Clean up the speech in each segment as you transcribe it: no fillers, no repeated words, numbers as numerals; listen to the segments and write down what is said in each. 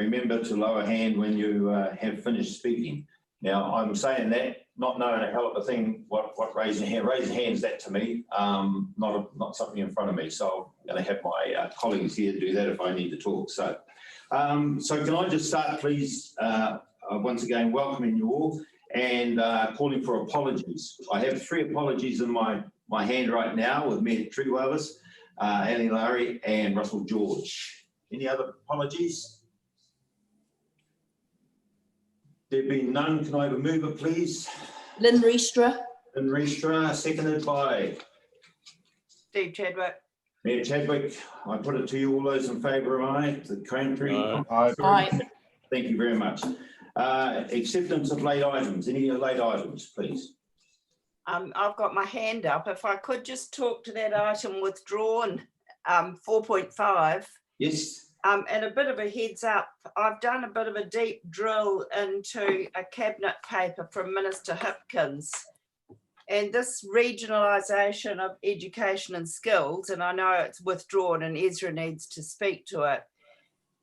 remember to lower hand when you have finished speaking. Now, I'm saying that, not knowing a hell of a thing what raising hand. Raising hands, that to me, not something in front of me. So I'm going to have my colleagues here do that if I need to talk. So, so can I just start, please, once again, welcoming you all and calling for apologies. I have 3 apologies in my hand right now with me, Tree Wellers, Annie Larry and Russell George. Any other apologies? There being none, can I have a mover, please? Lynn Reestra. Lynn Reestra, seconded by Steve Chadwick. Mayor Chadwick. I put it to you, all those in favour, aye. The country. Aye. Thank you very much. Acceptance of late items. Any late items, please? I've got my hand up. If I could just talk to that item withdrawn, 4.5. Yes. And a bit of a heads up, I've done a bit of a deep drill into a cabinet paper from Minister Hipkins. And this regionalisation of education and skills, and I know it's withdrawn and Ezra needs to speak to it,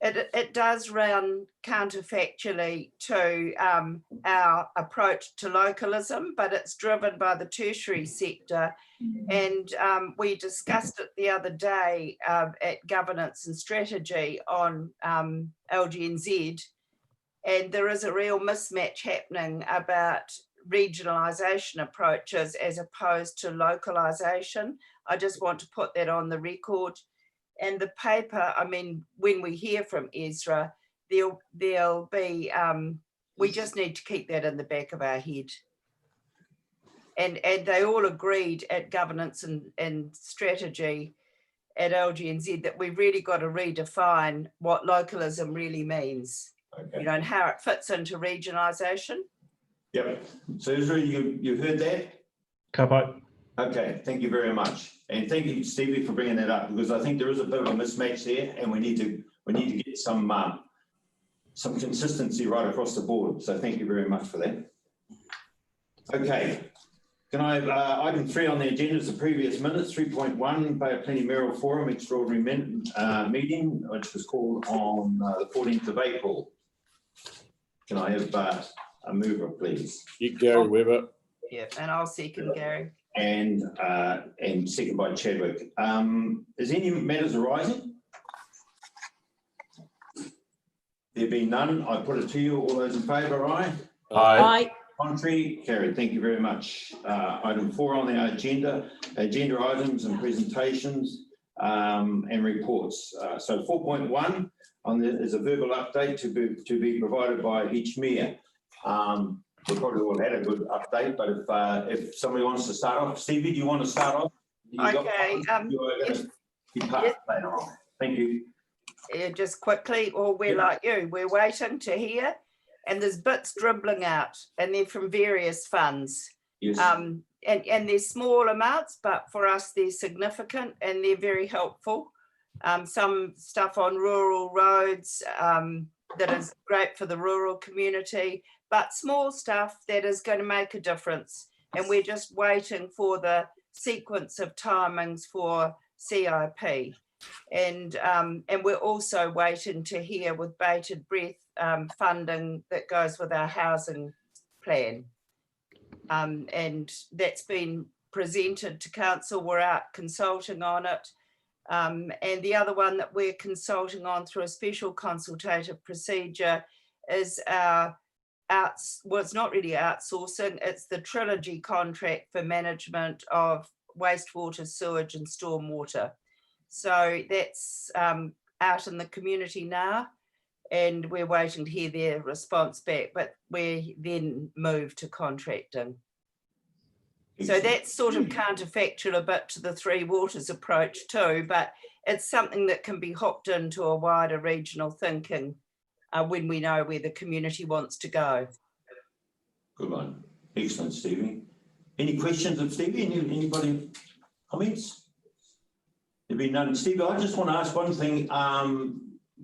it does run counterfactually to our approach to localism, but it's driven by the tertiary sector. And we discussed it the other day at Governance and Strategy on LGNZ, and there is a real mismatch happening about regionalisation approaches as opposed to localisation. I just want to put that on the record. And the paper, I mean, when we hear from Ezra, there'll be, we just need to keep that in the back of our head. And they all agreed at Governance and Strategy at LGNZ that we've really got to redefine what localism really means, you know, and how it fits into regionalisation. Yep. So Ezra, you heard that? Kapai. Okay, thank you very much. And thank you, Stevie, for bringing that up, because I think there is a bit of a mismatch there and we need to get some consistency right across the board. So thank you very much for that. Okay. Can I have item 3 on the agenda is the previous minutes, 3.1, Bay of Plenty Mayoral Forum Extraordinary Meeting, which was called on the 14th of April. Can I have a mover, please? Gary Weber. Yeah, and I'll second Gary. And second by Chadwick. Is any matters arising? There being none, I put it to you. All those in favour, aye? Aye. Contrary, carried. Thank you very much. Item 4 on the agenda items and presentations and reports. So 4.1 is a verbal update to be provided by each mayor. We probably all had a good update, but if somebody wants to start off, Stevie, do you want to start off? Okay. Later on. Thank you. Just quickly, or we're like you, we're waiting to hear, and there's bits dribbling out, and they're from various funds. Yes. And they're small amounts, but for us they're significant and they're very helpful. Some stuff on rural roads that is great for the rural community, but small stuff that is going to make a difference. And we're just waiting for the sequence of timings for CIP. And we're also waiting to hear with bated breath funding that goes with our housing plan. And that's been presented to council. We're out consulting on it. And the other one that we're consulting on through a special consultative procedure is our well, it's not really outsourcing, it's the Trilogy contract for management of wastewater, sewage and stormwater. So that's out in the community now, and we're waiting to hear their response back, but we then move to contracting. So that's sort of counterfactual a bit to the Three Waters approach too, but it's something that can be hooked into a wider regional thinking when we know where the community wants to go. Good one. Excellent, Stevie. Any questions of Stevie? Anybody comments? There be none. Stevie, I just want to ask one thing.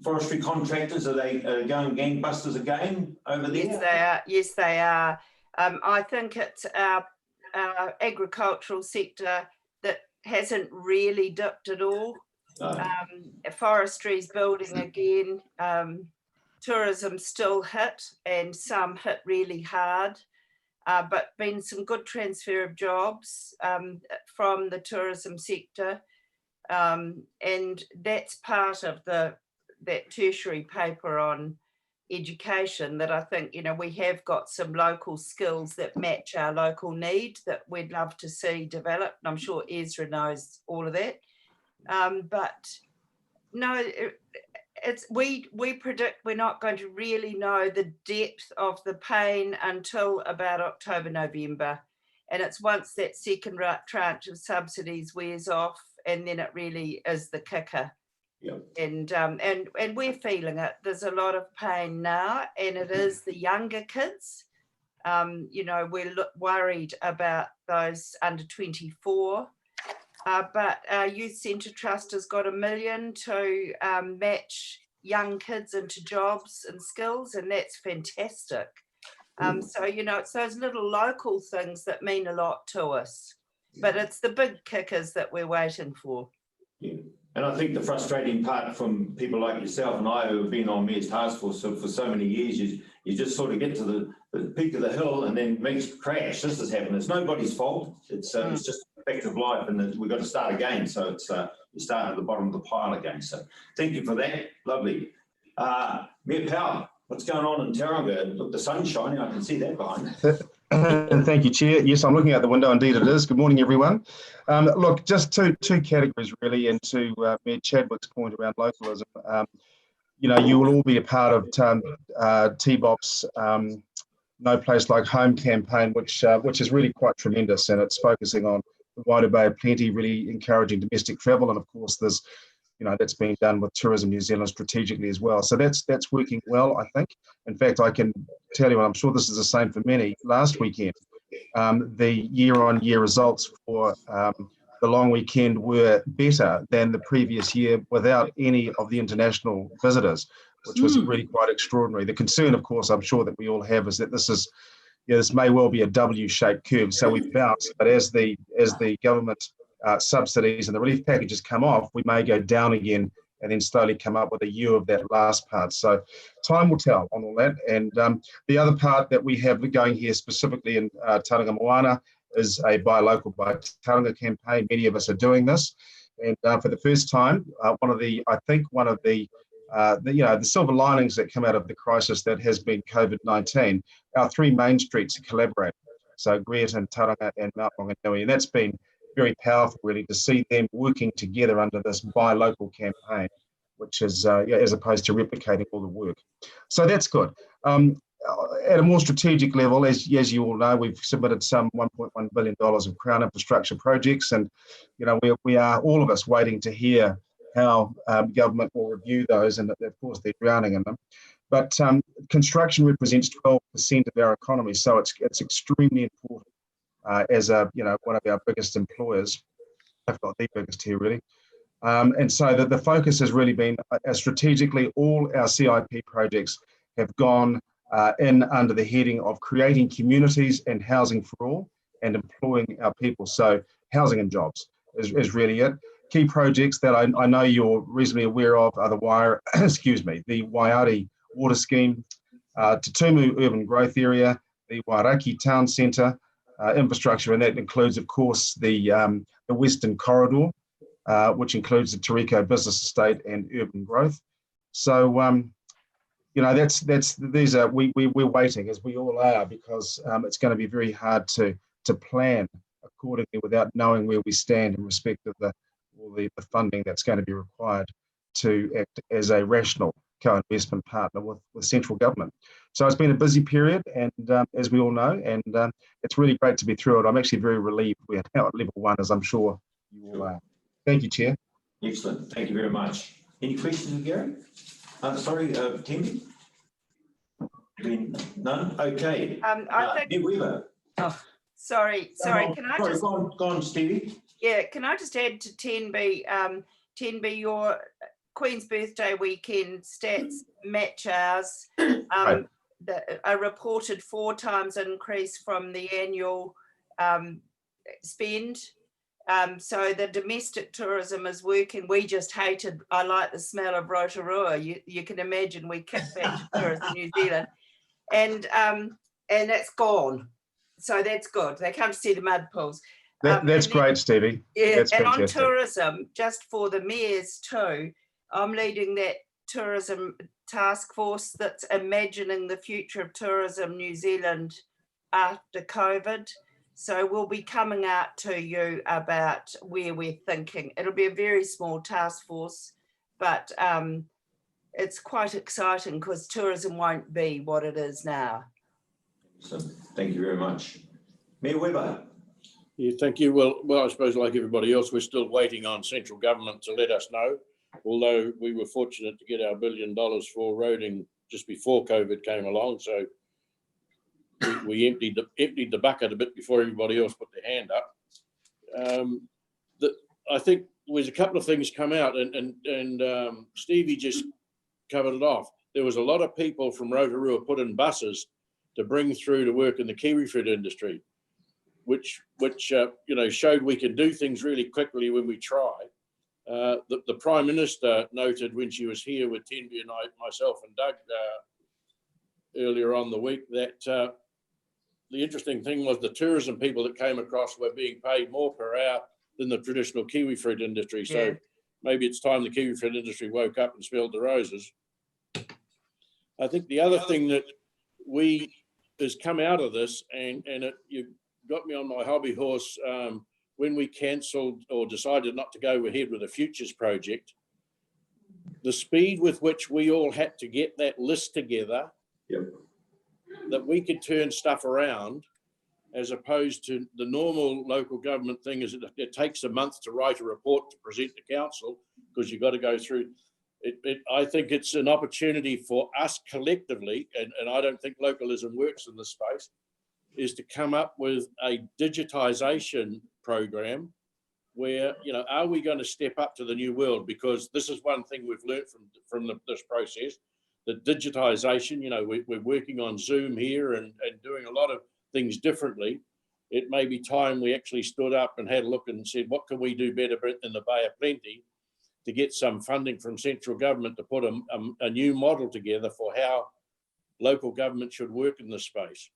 Forestry contractors, are they going gangbusters again over there? Yes, they are. Yes, they are. I think it's our agricultural sector that hasn't really dipped at all. Forestry's building again tourism still hit, and some hit really hard, but been some good transfer of jobs from the tourism sector. And that's part of that tertiary paper on education, that I think, we have got some local skills that match our local need that we'd love to see developed. And I'm sure Ezra knows all of that. But no, we predict we're not going to really know the depth of the pain until about October, November. And it's once that second tranche of subsidies wears off, and then it really is the kicker. Yep. And we're feeling it. There's a lot of pain now, and it is the younger kids. We're worried about those under 24. But our Youth Centre Trust has got $1 million to match young kids into jobs and skills, and that's fantastic. So, it's those little local things that mean a lot to us, but it's the big kickers that we're waiting for. Yeah. And I think the frustrating part from people like yourself and I who have been on Mayor's Task Force for so many years, you just sort of get to the peak of the hill and then makes crash. This has happened. It's nobody's fault. It's just a fact of life, and we've got to start again. So it's you start at the bottom of the pile again. So thank you for that. Lovely. Mayor Powell, what's going on in Tauranga? Look, the sun's shining. I can see that behind. Thank you, Chair. Yes, I'm looking out the window. Indeed, it is. Good morning, everyone. Look, just two categories really, and to Mayor Chadwick's point around localism. You will all be a part of TBOP's No Place Like Home campaign, which is really quite tremendous, and it's focusing on the wider Bay of Plenty, really encouraging domestic travel, and of course, there's that's being done with Tourism New Zealand strategically as well. So that's working well, I think. In fact, I can tell you, and I'm sure this is the same for many, last weekend, the year-on-year results for the long weekend were better than the previous year without any of the international visitors, which was really quite extraordinary. The concern, of course, I'm sure that we all have is that this may well be a W-shaped curve. So we've bounced, but as the government subsidies and the relief packages come off, we may go down again and then slowly come up with a U of that last part. So time will tell on all that. And the other part that we have going here specifically in Tauranga Moana is a Buy Local, Buy Tauranga campaign. Many of us are doing this. And for the first time, one of the silver linings that come out of the crisis that has been COVID-19, our three main streets are collaborating. So Greaton, Tauranga and Mount Maunganui. And that's been very powerful, really, to see them working together under this Buy Local campaign, which is, as opposed to replicating all the work. So that's good. At a more strategic level, as you all know, we've submitted some $1.1 billion of Crown infrastructure projects, and we are all of us waiting to hear how government will review those, and of course they're drowning in them. But construction represents 12% of our economy, so it's extremely important. As one of our biggest employers, if not the biggest here really. And so the focus has really been strategically, all our CIP projects have gone in under the heading of creating communities and housing for all and employing our people. So housing and jobs is really it. Key projects that I know you're reasonably aware of are the Waiari Water Scheme, Te Tumu Urban Growth Area, the Wairaki Town Centre, infrastructure, and that includes, of course, the Western Corridor, which includes the Tariko Business Estate and urban growth. So, we're waiting, as we all are, because it's going to be very hard to plan accordingly without knowing where we stand in respect of the funding that's going to be required to act as a rational co-investment partner with central government. So it's been a busy period, and as we all know, and it's really great to be through it. I'm actually very relieved we're now at level 1, as I'm sure you all are. Thank you, Chair. Excellent. Thank you very much. Any questions, Gary? Tim? None? Okay. I think. Weaver. Oh, sorry. Can I just? Go on, Stevie. Yeah. Can I just add to 10B? 10B, your Queen's Birthday weekend stats match ours. A reported 4 times increase from the annual spend. So the domestic tourism is working. We just hated, I like the smell of Rotorua. You can imagine we kicked back to tourism New Zealand, and it's gone. So that's good. They come to see the mud pools. That's great, Stevie. Yeah, That's and fantastic. on tourism, just for the mayors too, I'm leading that tourism task force that's imagining the future of tourism New Zealand after COVID. So we'll be coming out to you about where we're thinking. It'll be a very small task force, but it's quite exciting because tourism won't be what it is now. So thank you very much. Mayor Webber. Yeah, thank you. Well, I suppose like everybody else, we're still waiting on central government to let us know. Although we were fortunate to get our $1 billion for roading just before COVID came along, so we emptied the bucket a bit before everybody else put their hand up. I think there's a couple of things come out, and Stevie just covered it off. There was a lot of people from Rotorua put in buses to bring through to work in the kiwifruit industry, which showed we can do things really quickly when we try. The Prime Minister noted when she was here with Tenby and myself and Doug earlier on the week that the interesting thing was the tourism people that came across were being paid more per hour than the traditional kiwifruit industry. So Yeah. maybe it's time the kiwifruit industry woke up and smelled the roses. I think the other thing that has come out of this, and you got me on my hobby horse when we cancelled or decided not to go ahead with the Futures project, the speed with which we all had to get that list together, Yep. that we could turn stuff around, as opposed to the normal local government thing is it takes a month to write a report to present to council because you've got to go through it. I think it's an opportunity for us collectively, and I don't think localism works in this space, is to come up with a digitisation program where, are we going to step up to the new world? Because this is one thing we've learned from this process, the digitisation. We're working on Zoom here and doing a lot of things differently. It may be time we actually stood up and had a look and said, what can we do better in the Bay of Plenty to get some funding from central government to put a new model together for how local government should work in this space.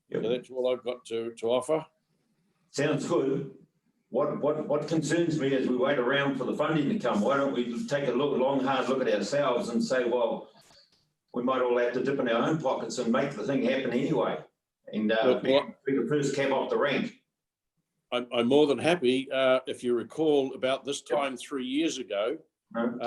Yep. So that's all I've got to offer. Sounds good. What concerns me is we wait around for the funding to come. Why don't we take a long, hard look at ourselves and say, well, we might all have to dip in our own pockets and make the thing happen anyway, and be the first cab off the rank. I'm more than happy. If you recall, about this time 3 years ago,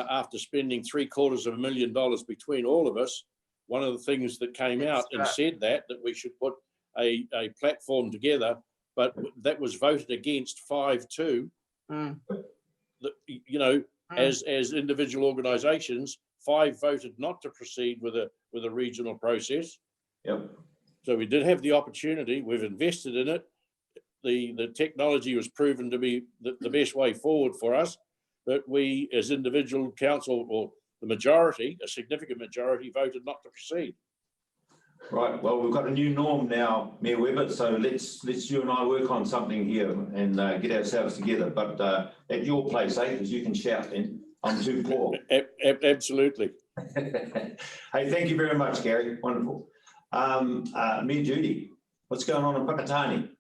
after spending $750,000 between all of us, one of the things that came out and said that we should put a platform together, but that was voted against 5-2. As individual organisations, 5 voted not to proceed with a regional process. Yep. So we did have the opportunity. We've invested in it. The technology was proven to be the best way forward for us, but we, as individual council, or the majority, a significant majority, voted not to proceed. Right. Well, we've got a new norm now, Mayor Webber. So let's you and I work on something here and get ourselves together. But at your place, because you can shout then. I'm too poor. Absolutely. Hey, thank you very much, Gary. Wonderful. Mayor Judy, what's going on in Pakatani?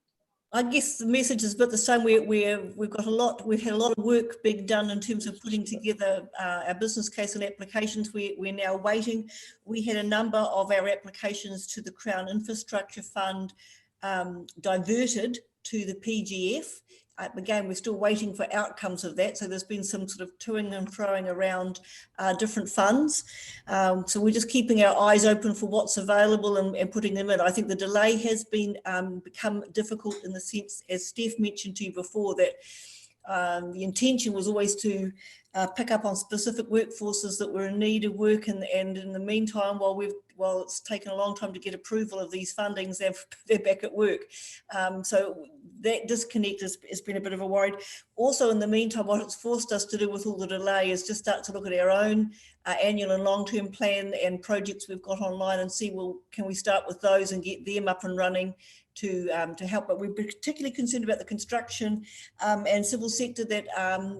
I guess the message is a bit the same. We've had a lot of work being done in terms of putting together our business case and applications. We're now waiting. We had a number of our applications to the Crown Infrastructure Fund diverted to the PGF. Again, we're still waiting for outcomes of that. So there's been some sort of toing and froing around different funds. So we're just keeping our eyes open for what's available and putting them in. I think the delay has been become difficult in the sense, as Steph mentioned to you before, that the intention was always to pick up on specific workforces that were in need of work, and in the meantime, while it's taken a long time to get approval of these fundings, they're back at work. So that disconnect has been a bit of a worry. Also, in the meantime, what it's forced us to do with all the delay is just start to look at our own annual and long-term plan and projects we've got online and see, well, can we start with those and get them up and running to help. But we're particularly concerned about the construction and civil sector, that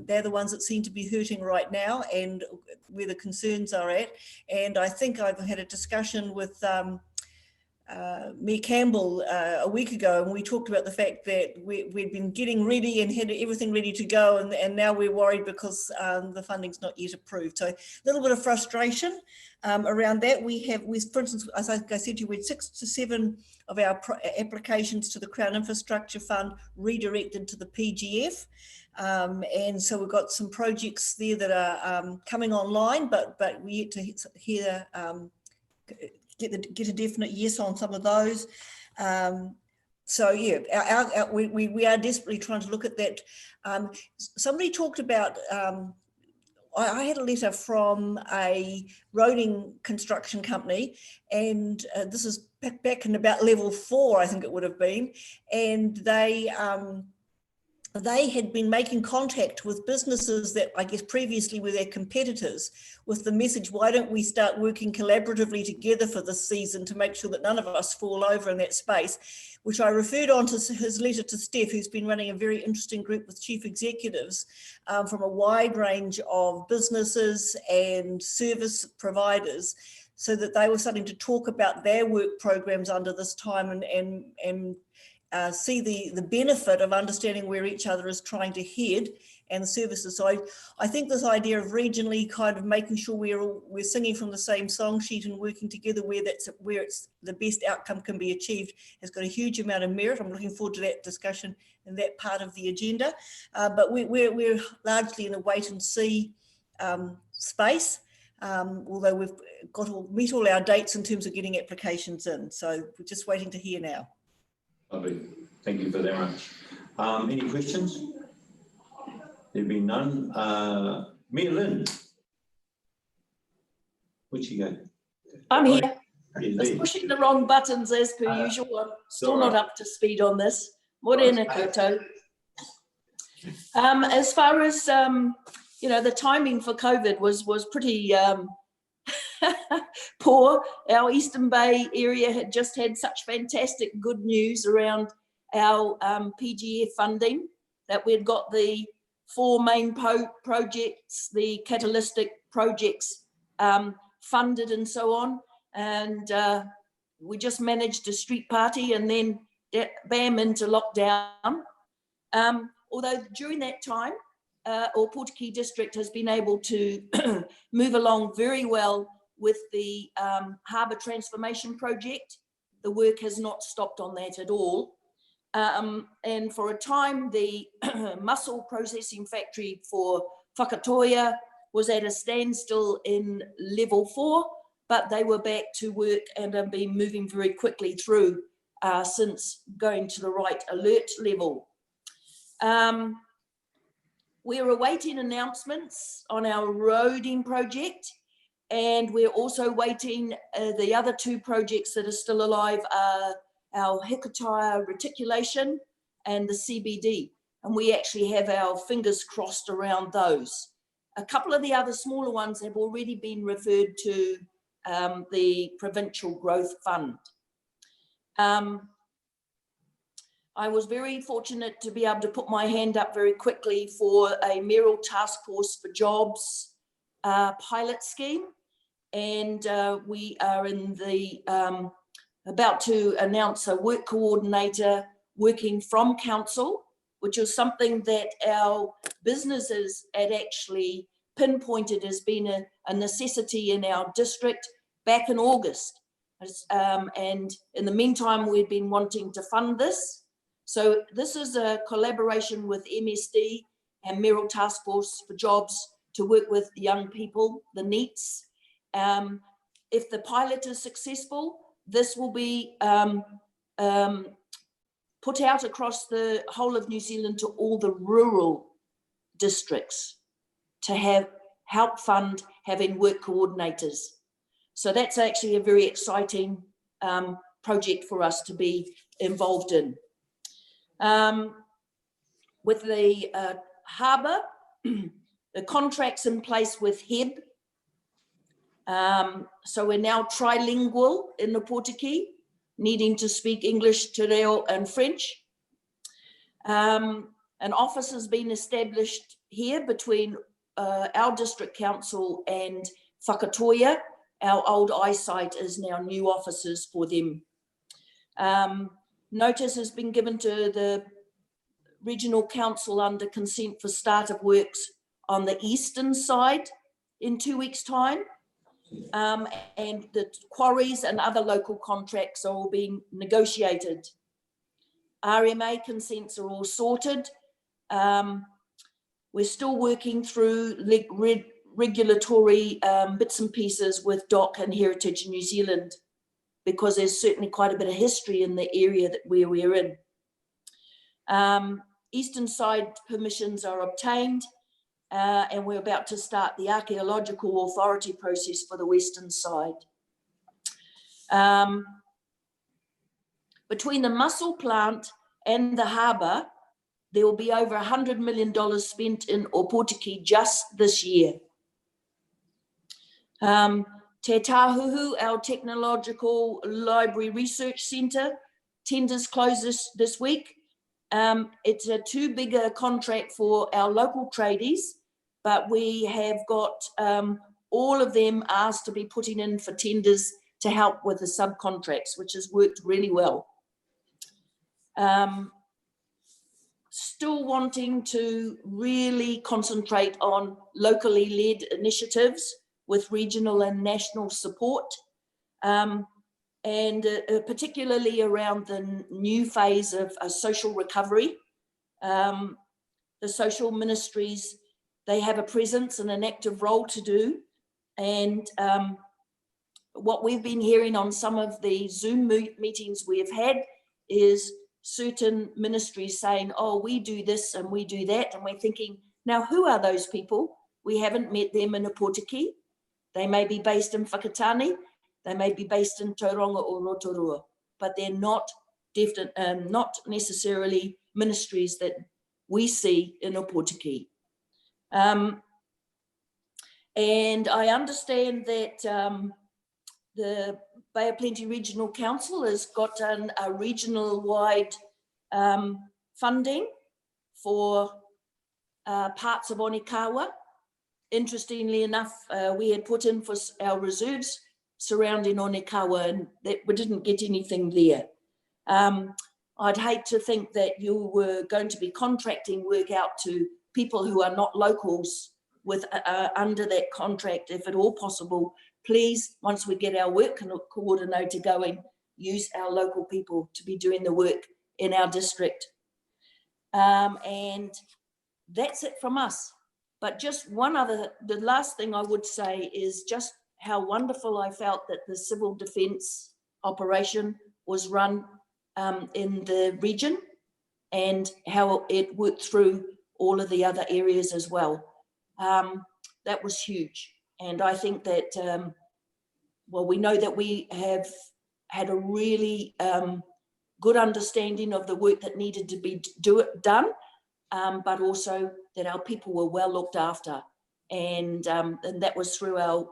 they're the ones that seem to be hurting right now and where the concerns are at. And I think I've had a discussion with Mayor Campbell a week ago, and we talked about the fact that we'd been getting ready and had everything ready to go, and now we're worried because the funding's not yet approved. So a little bit of frustration around that. For instance, as I said to you, we had 6 to 7 of our applications to the Crown Infrastructure Fund redirected to the PGF. And so we've got some projects there that are coming online, but we yet to hear get a definite yes on some of those. So yeah, we are desperately trying to look at that. Somebody talked about, I had a letter from a roading construction company, and this is back in about level 4, I think it would have been, and they had been making contact with businesses that I guess previously were their competitors, with the message, why don't we start working collaboratively together for this season to make sure that none of us fall over in that space, which I referred on to his letter to Steph, who's been running a very interesting group with chief executives from a wide range of businesses and service providers, so that they were starting to talk about their work programs under this time and see the benefit of understanding where each other is trying to head and the services. So I think this idea of regionally kind of making sure we're singing from the same song sheet and working together where it's the best outcome can be achieved has got a huge amount of merit. I'm looking forward to that discussion and that part of the agenda. But we're largely in a wait and see space, although we've got to meet all our dates in terms of getting applications in. So we're just waiting to hear now. Lovely. Thank you for that much. Any questions? There've been none. Mayor Lynn. Where'd she go? I'm here. Yes, Just pushing the wrong buttons as per usual. I'm still not up to speed on this. Morena koutou. As far as the timing for COVID was pretty poor. Our Eastern Bay area had just had such fantastic good news around our PGF funding, that we'd got the 4 main projects, the catalytic projects funded and so on. And we just managed a street party and then bam, into lockdown. Although during that time, Portakey District has been able to move along very well with the harbour transformation project. The work has not stopped on that at all. And for a time, the mussel processing factory for Whakatoia was at a standstill in level 4, but they were back to work and have been moving very quickly through since going to the right alert level. We're awaiting announcements on our roading project, and we're also waiting the other 2 projects that are still alive are our Hikataya reticulation and the CBD. And we actually have our fingers crossed around those. A couple of the other smaller ones have already been referred to the Provincial Growth Fund. I was very fortunate to be able to put my hand up very quickly for a Mayoral Task Force for Jobs pilot scheme. And we are in the about to announce a work coordinator working from council, which is something that our businesses had actually pinpointed as being a necessity in our district back in August. And in the meantime, we've been wanting to fund this. So this is a collaboration with MSD and Mayoral Task Force for Jobs to work with young people, the NEETs. If the pilot is successful, this will be put out across the whole of New Zealand to all the rural districts. to help fund having work coordinators. So that's actually a very exciting project for us to be involved in. With the harbour, the contract's in place with HEB. So we're now trilingual in the Pōtiki, needing to speak English, Te Reo and French. An office has been established here between our district council and Whakatoia. Our old eyesight is now new offices for them. Notice has been given to the regional council under consent for start of works on the eastern side in 2 weeks' time. And the quarries and other local contracts are all being negotiated. RMA consents are all sorted. We're still working through regulatory bits and pieces with DOC and Heritage New Zealand, because there's certainly quite a bit of history in the area where we're in. Eastern side permissions are obtained, and we're about to start the archaeological authority process for the western side. Between the mussel plant and the harbour, there will be over $100 million spent in Opotiki just this year. Te Tāhuhu, our Technological Library Research Centre, tenders close this week. It's a too big a contract for our local tradies, but we have got all of them asked to be putting in for tenders to help with the subcontracts, which has worked really well. Still wanting to really concentrate on locally led initiatives with regional and national support, and particularly around the new phase of social recovery. The social ministries, they have a presence and an active role to do. And what we've been hearing on some of the Zoom meetings we've had is certain ministries saying, oh, we do this and we do that. And we're thinking, now who are those people? We haven't met them in Opotiki. They may be based in Whakatane, they may be based in Tauranga or Rotorua, but they're not necessarily ministries that we see in Opotiki. And I understand that the Bay of Plenty Regional Council has gotten a regional-wide funding for parts of Onikawa. Interestingly enough, we had put in for our reserves surrounding Onikawa, and that we didn't get anything there. I'd hate to think that you were going to be contracting work out to people who are not locals with under that contract. If at all possible, please, once we get our work coordinator going, use our local people to be doing the work in our district. And that's it from us. But just the last thing I would say is just how wonderful I felt that the civil defence operation was run in the region, and how it worked through all of the other areas as well. That was huge. And I think that, well, we know that we have had a really good understanding of the work that needed to be done, but also that our people were well looked after. And that was through our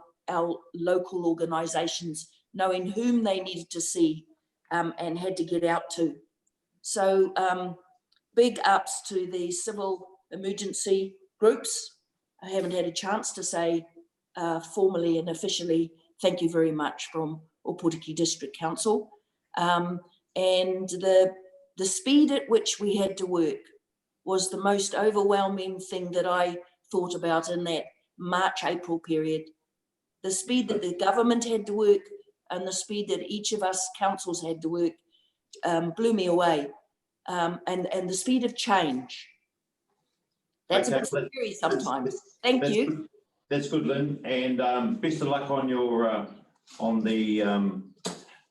local organisations, knowing whom they needed to see and had to get out to. So big ups to the civil emergency groups. I haven't had a chance to say formally and officially thank you very much from Opotiki District Council. And the speed at which we had to work was the most overwhelming thing that I thought about in that March-April period. The speed that the government had to work and the speed that each of us councils had to work blew me away. And the speed of change. That's a bit scary sometimes. Thank you. That's good, Lynn, and best of luck on your on the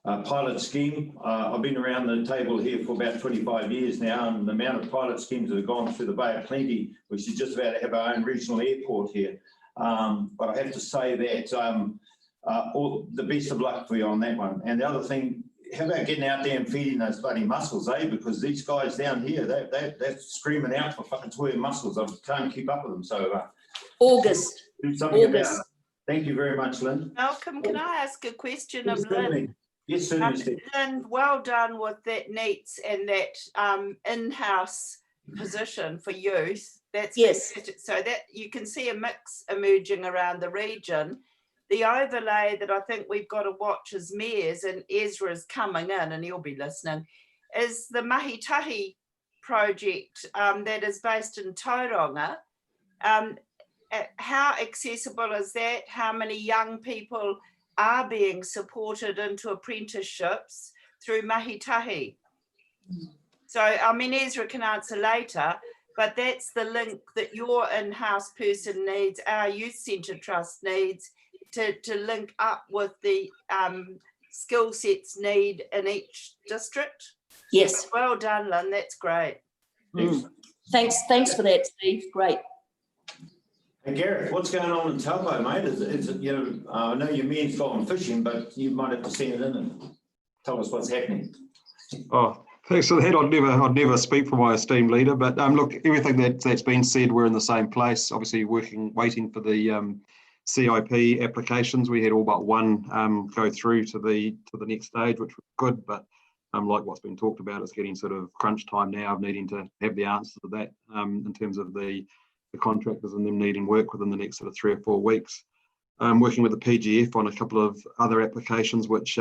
pilot scheme. I've been around the table here for about 25 years now, and the amount of pilot schemes that have gone through the Bay of Plenty, which is just about to have our own regional airport here. But I have to say that all the best of luck for you on that one. And the other thing, how about getting out there and feeding those bloody mussels, eh? Because these guys down here, they're screaming out for fucking toy mussels. I can't keep up with them. So August. do something about August. it. Thank you very much, Lynn. Malcolm, can I ask a question Yes, of Lynn? certainly. Yes, certainly, Steve. Lynn, well done with that NEETs and that in-house position for youth. That's Yes. fantastic. So that you can see a mix emerging around the region. The overlay that I think we've got to watch as mayors, and Ezra's coming in and he'll be listening, is the Mahitahi project that is based in Tauranga. How accessible is that? How many young people are being supported into apprenticeships through Mahitahi? So, I mean, Ezra can answer later, but that's the link that your in-house person needs, our youth centre trust needs, to link up with the skill sets need in each district. Yes. Well done, Lynn, that's great. Thanks for that, Steve. Great. Hey Gareth, what's going on in Taupo, mate? Is it, you know, I know your man's gone fishing, but you might have to send it in and tell us what's happening. Oh, thanks for that. I'd never speak for my esteemed leader, but look, everything that's been said, we're in the same place. Obviously, waiting for the CIP applications. We had all but one go through to the next stage, which was good. But like what's been talked about, it's getting sort of crunch time now of needing to have the answer to that in terms of the contractors and them needing work within the next sort of 3 or 4 weeks. Working with the PGF on a couple of other applications which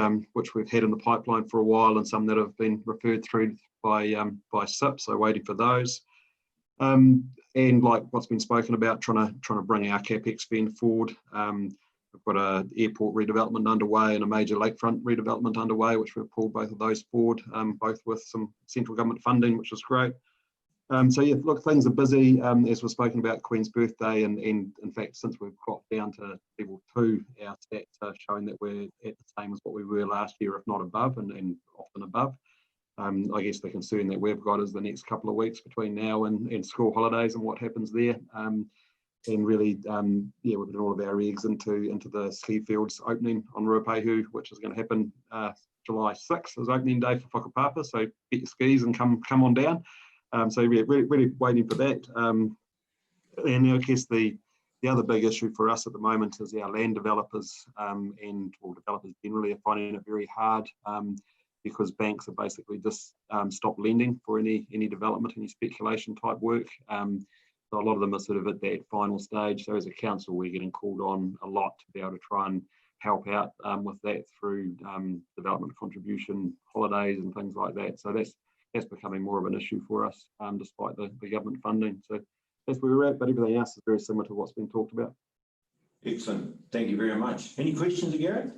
we've had in the pipeline for a while, and some that have been referred through by SIP, so waiting for those. And like what's been spoken about, trying to bring our CapEx spend forward. We've got an airport redevelopment underway and a major lakefront redevelopment underway, which we've pulled both of those forward, both with some central government funding, which is great. So yeah, look, things are busy, as we've spoken about Queen's birthday, and in fact, since we've got down to level 2, our stats are showing that we're at the same as what we were last year, if not above, and often above. I guess the concern that we've got is the next couple of weeks between now and school holidays and what happens there. And really, yeah, we're putting all of our eggs into the ski fields opening on Ruapehu, which is going to happen July 6th is opening day for Whakapapa. So get your skis and come on down. So yeah, really waiting for that. And I guess the other big issue for us at the moment is our land developers and developers generally are finding it very hard because banks have basically just stopped lending for any development, any speculation type work. So a lot of them are sort of at that final stage. So as a council, we're getting called on a lot to be able to try and help out with that through development contribution holidays and things like that. So that's becoming more of an issue for us, despite the government funding. So that's where we're at, but everything else is very similar to what's been talked about. Excellent. Thank you very much. Any questions, Gareth?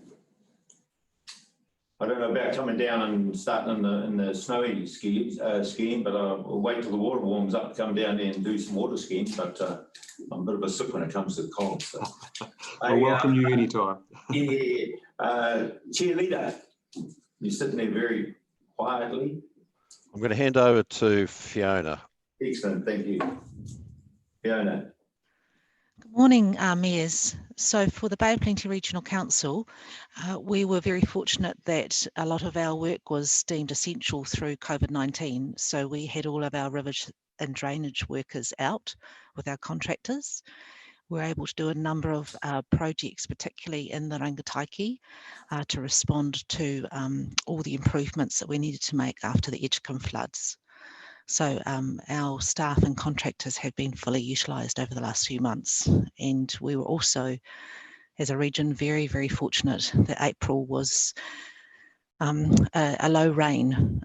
I don't know about coming down and starting in the snowy skiing, but we'll wait till the water warms up to come down there and do some water skiing. But I'm a bit of a sick when it comes to the cold. So. I welcome you anytime. Yeah. Chair Leader, you're sitting there very quietly. I'm going to hand over to Fiona. Excellent, thank you. Fiona. Good morning, Mayors. So for the Bay of Plenty Regional Council, we were very fortunate that a lot of our work was deemed essential through COVID-19. So we had all of our rivers and drainage workers out with our contractors. We were able to do a number of projects, particularly in the Rangataiki, to respond to all the improvements that we needed to make after the Edgecombe floods. So our staff and contractors have been fully utilised over the last few months. And we were also, as a region, very, very fortunate that April was a low rain.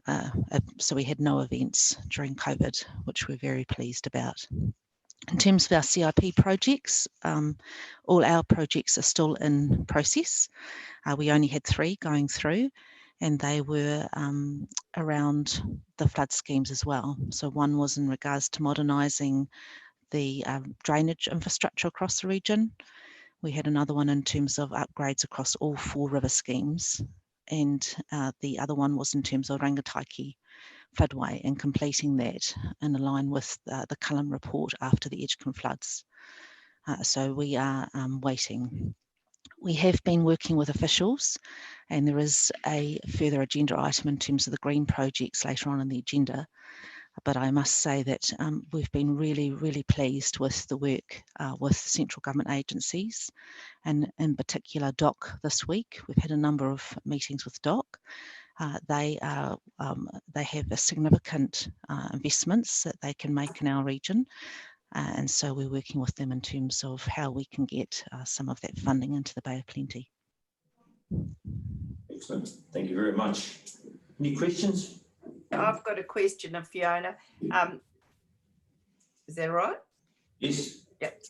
So we had no events during COVID, which we're very pleased about. In terms of our CIP projects, all our projects are still in process. We only had 3 going through, and they were around the flood schemes as well. So one was in regards to modernising the drainage infrastructure across the region. We had another one in terms of upgrades across all 4 river schemes. and the other one was in terms of Rangataiki floodway and completing that in line with the Cullen report after the Edgecombe floods. So we are waiting. We have been working with officials, and there is a further agenda item in terms of the green projects later on in the agenda. But I must say that we've been really, really pleased with the work with central government agencies, and in particular DOC this week. We've had a number of meetings with DOC. They have a significant investments that they can make in our region. And so we're working with them in terms of how we can get some of that funding into the Bay of Plenty. Excellent. Thank you very much. Any questions? I've got a question of Fiona. Is that right? Yes. Yep.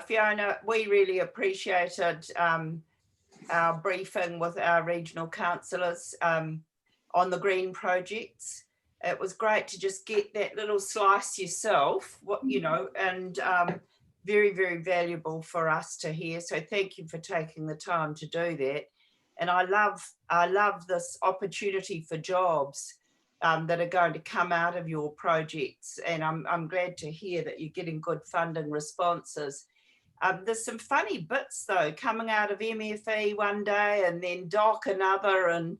Fiona, we really appreciated our briefing with our regional councillors on the green projects. It was great to just get that little slice yourself, and very, very valuable for us to hear. So thank you for taking the time to do that. And I love this opportunity for jobs that are going to come out of your projects. And I'm glad to hear that you're getting good funding responses. There's some funny bits though, coming out of MFE one day and then DOC another, and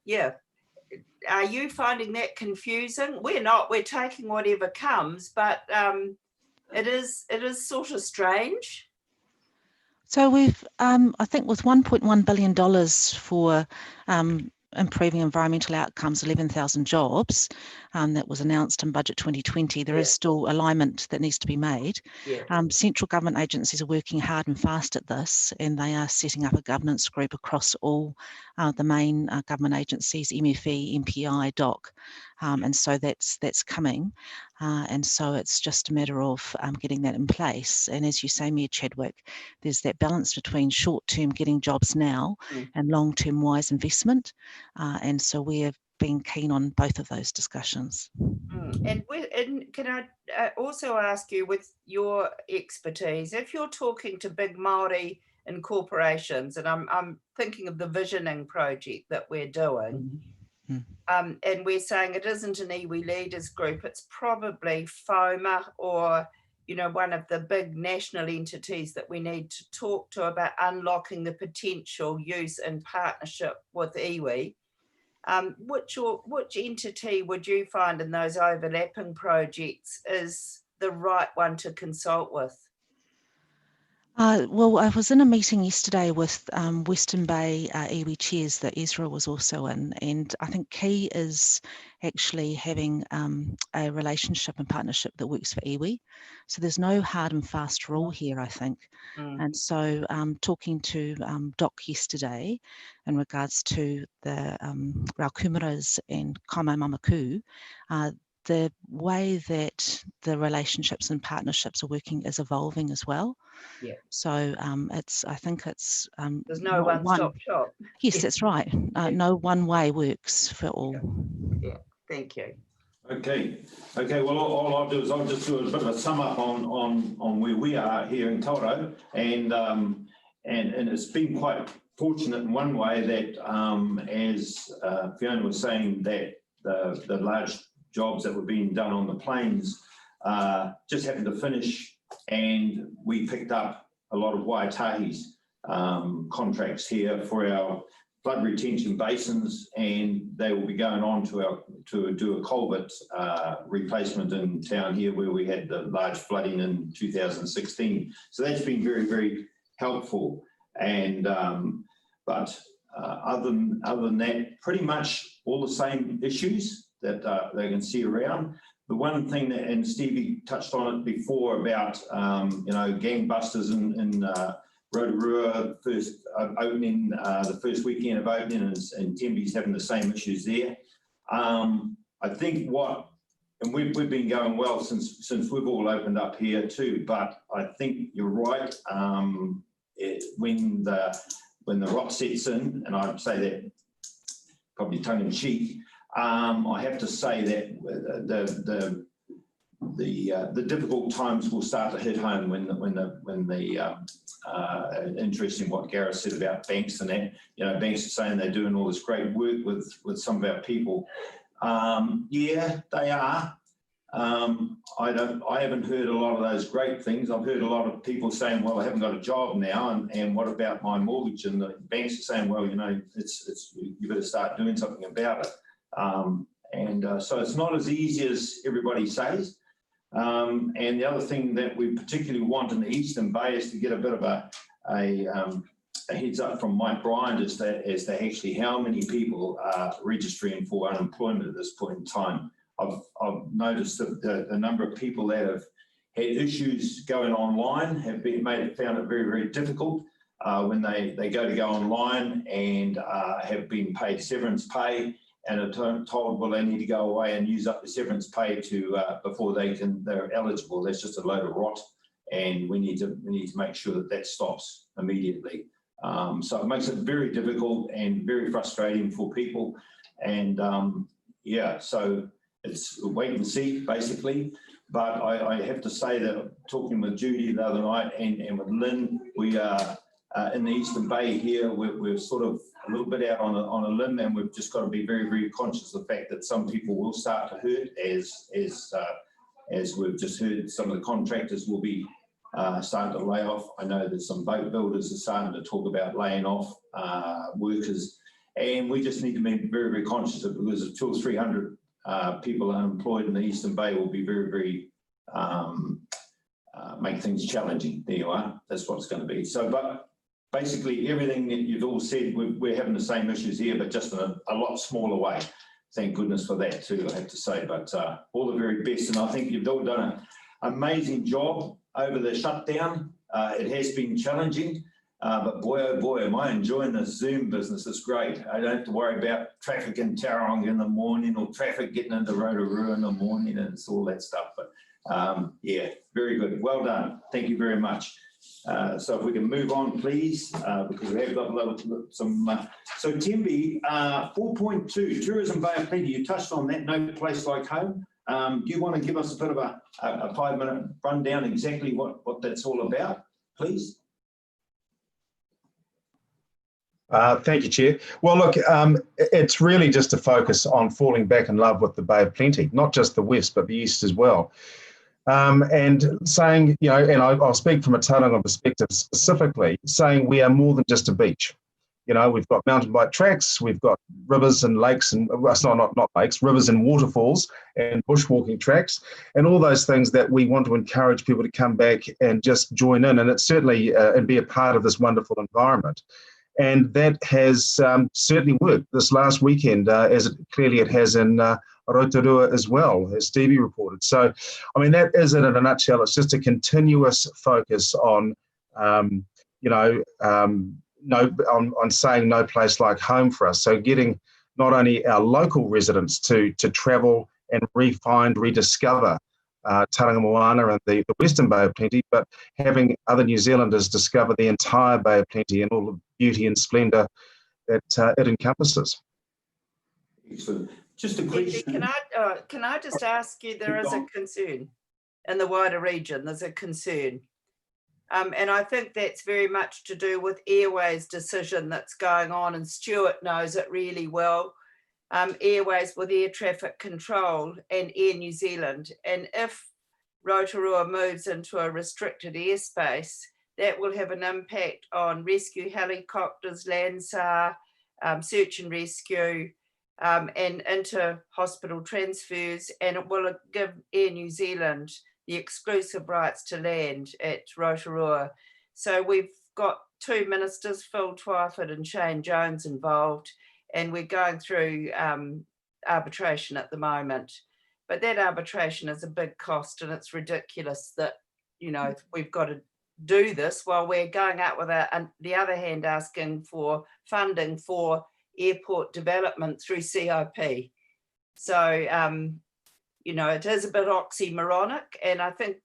yeah. Are you finding that confusing? We're not, we're taking whatever comes, but it is sort of strange. So we've, I think with $1.1 billion for improving environmental outcomes, 11,000 jobs, that was announced in Budget 2020, there is still alignment that needs to be made. Central government agencies are working hard and fast at this, and they are setting up a governance group across all the main government agencies, MFE, MPI, DOC, and so that's coming. And so it's just a matter of getting that in place. And as you say, Mayor Chadwick, there's that balance between short-term getting jobs now and long-term wise investment. And so we're being keen on both of those discussions. And can I also ask you, with your expertise, if you're talking to big Māori and corporations, and I'm thinking of the visioning project that we're doing, and we're saying it isn't an iwi leaders group, it's probably FOMA or one of the big national entities that we need to talk to about unlocking the potential use and partnership with iwi. Which entity would you find in those overlapping projects is the right one to consult with? Well, I was in a meeting yesterday with Western Bay iwi chairs that Ezra was also in, and I think key is actually having a relationship and partnership that works for iwi. So there's no hard and fast rule here, I think. And so talking to DOC yesterday in regards to the Raukumaras and Kaimai Mamaku, the way that the relationships and partnerships are working is evolving as well. So I think it's there's no one-stop shop. Yes, that's right. No one way works for all. Yeah, thank you. Okay. Well, all I'll do is I'll just do a bit of a sum up on where we are here in Tauro, and it's been quite fortunate in one way that as Fiona was saying, that the large jobs that were being done on the plains just happened to finish, and we picked up a lot of Waitahi's contracts here for our flood retention basins, and they will be going on to do a culvert replacement in town here where we had the large flooding in 2016. So that's been very, very helpful. And but other than that, pretty much all the same issues that they can see around. The one thing that, and Stevie touched on it before about gangbusters in Rotorua first opening, the first weekend of opening, and Tembe's having the same issues there. I think and we've been going well since we've all opened up here too, but I think you're right. When the rot sets in, and I'd say that probably tongue in cheek, I have to say that the difficult times will start to hit home when interesting what Gareth said about banks and that. You know, banks are saying they're doing all this great work with some of our people. Yeah, they are. I haven't heard a lot of those great things. I've heard a lot of people saying, well, I haven't got a job now, and what about my mortgage? And the banks are saying, well, you know, you better start doing something about it. So it's not as easy as everybody says. And the other thing that we particularly want in the Eastern Bay is to get a bit of a heads up from Mike Bryant as to actually how many people are registering for unemployment at this point in time. I've noticed that the number of people that have had issues going online have found it very, very difficult when they go online and have been paid severance pay and are told, well, they need to go away and use up the severance pay before they're eligible. That's just a load of rot, and we need to make sure that stops immediately. So it makes it very difficult and very frustrating for people, and yeah, so it's wait and see basically. But I have to say that talking with Judy the other night and with Lynn, we are in the Eastern Bay here. We're sort of a little bit out on a limb, and we've just got to be very, very conscious of the fact that some people will start to hurt, as we've just heard. Some of the contractors will be starting to lay off. I know that some boat builders are starting to talk about laying off workers, and we just need to be very, very conscious of it, because if 200 or 300 people unemployed in the Eastern Bay will be very, very make things challenging. There you are. That's what it's going to be. So, but basically everything that you've all said, we're having the same issues here, but just in a lot smaller way. Thank goodness for that too, I have to say. But all the very best, and I think you've all done an amazing job over the shutdown. It has been challenging, but boy, oh boy, am I enjoying this Zoom business. It's great. I don't have to worry about traffic in Tauranga in the morning, or traffic getting into Rotorua in the morning, and it's all that stuff. But yeah, very good. Well done. Thank you very much. So if we can move on, please, because we have got some. So Tembi, 4.2, Tourism Bay of Plenty. You touched on that, no place like home. Do you want to give us a bit of a 5-minute rundown exactly what that's all about, please? Thank you, Chair. Well, look, it's really just to focus on falling back in love with the Bay of Plenty, not just the west, but the east as well. And saying, you know, and I'll speak from a Tauranga perspective specifically, saying we are more than just a beach. You know, we've got mountain bike tracks, we've got rivers and lakes, and not lakes, rivers and waterfalls and bushwalking tracks, and all those things that we want to encourage people to come back and just join in, and it's certainly and be a part of this wonderful environment. And that has certainly worked this last weekend, as it has in Rotorua as well, as Stevie reported. So, I mean, that is it in a nutshell. It's just a continuous focus on, on saying no place like home for us. So getting not only our local residents to travel and rediscover Tauranga Moana and the Western Bay of Plenty, but having other New Zealanders discover the entire Bay of Plenty and all the beauty and splendour that it encompasses. Excellent. Just a question. Can I just ask you, there is a concern in the wider region, there's a concern. And I think that's very much to do with Airways' decision that's going on, and Stuart knows it really well. Airways with air traffic control and Air New Zealand. And if Rotorua moves into a restricted airspace, that will have an impact on rescue helicopters, Landsar, search and rescue, and inter-hospital transfers, and it will give Air New Zealand the exclusive rights to land at Rotorua. So we've got two ministers, Phil Twyford and Shane Jones, involved, and we're going through arbitration at the moment. But that arbitration is a big cost, and it's ridiculous that, you know, we've got to do this while we're going out with the other hand asking for funding for airport development through CIP. So, you know, it is a bit oxymoronic, and I think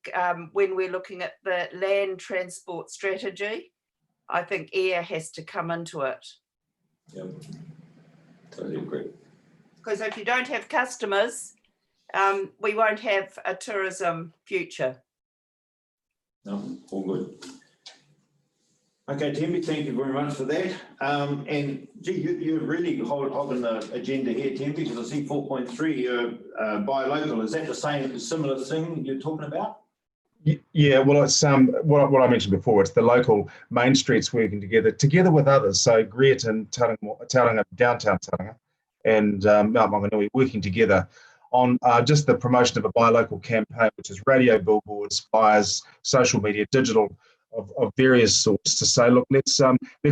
when we're looking at the land transport strategy, I think air has to come into it. Yep, totally agree. Because if you don't have customers, we won't have a tourism future. No, all good. Okay, Timmy, thank you very much for that. And gee, you're really hogging the agenda here, Tim, because I see 4.3 buy local. Is that the same similar thing you're talking about? Yeah, well, it's what I mentioned before. It's the local main streets working together with others. So Greerton, Tauranga, downtown Tauranga, and Mount Maunganui working together on just the promotion of a buy local campaign, which is radio, billboards, flyers, social media, digital of various sorts, to say, look, let's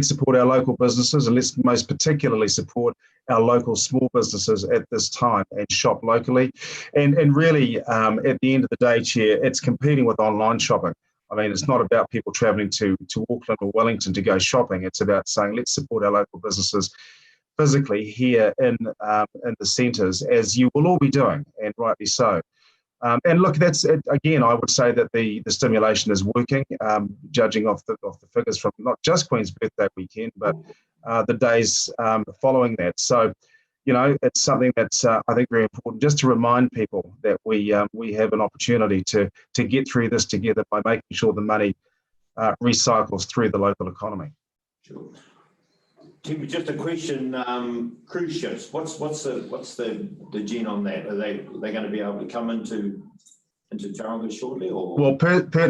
support our local businesses, and let's most particularly support our local small businesses at this time and shop locally. And really, at the end of the day, Chair, it's competing with online shopping. I mean, it's not about people travelling to Auckland or Wellington to go shopping. It's about saying, let's support our local businesses physically here in the centres, as you will all be doing, and rightly so. And look, that's again, I would say that the stimulation is working, judging off the figures from not just Queen's Birthday weekend, but the days following that. So, you know, it's something that's I think very important, just to remind people that we have an opportunity to get through this together by making sure the money recycles through the local economy. Sure. Tim, just a question. Cruise ships. What's the gene on that? Are they going to be able to come into Tauranga shortly? Or well,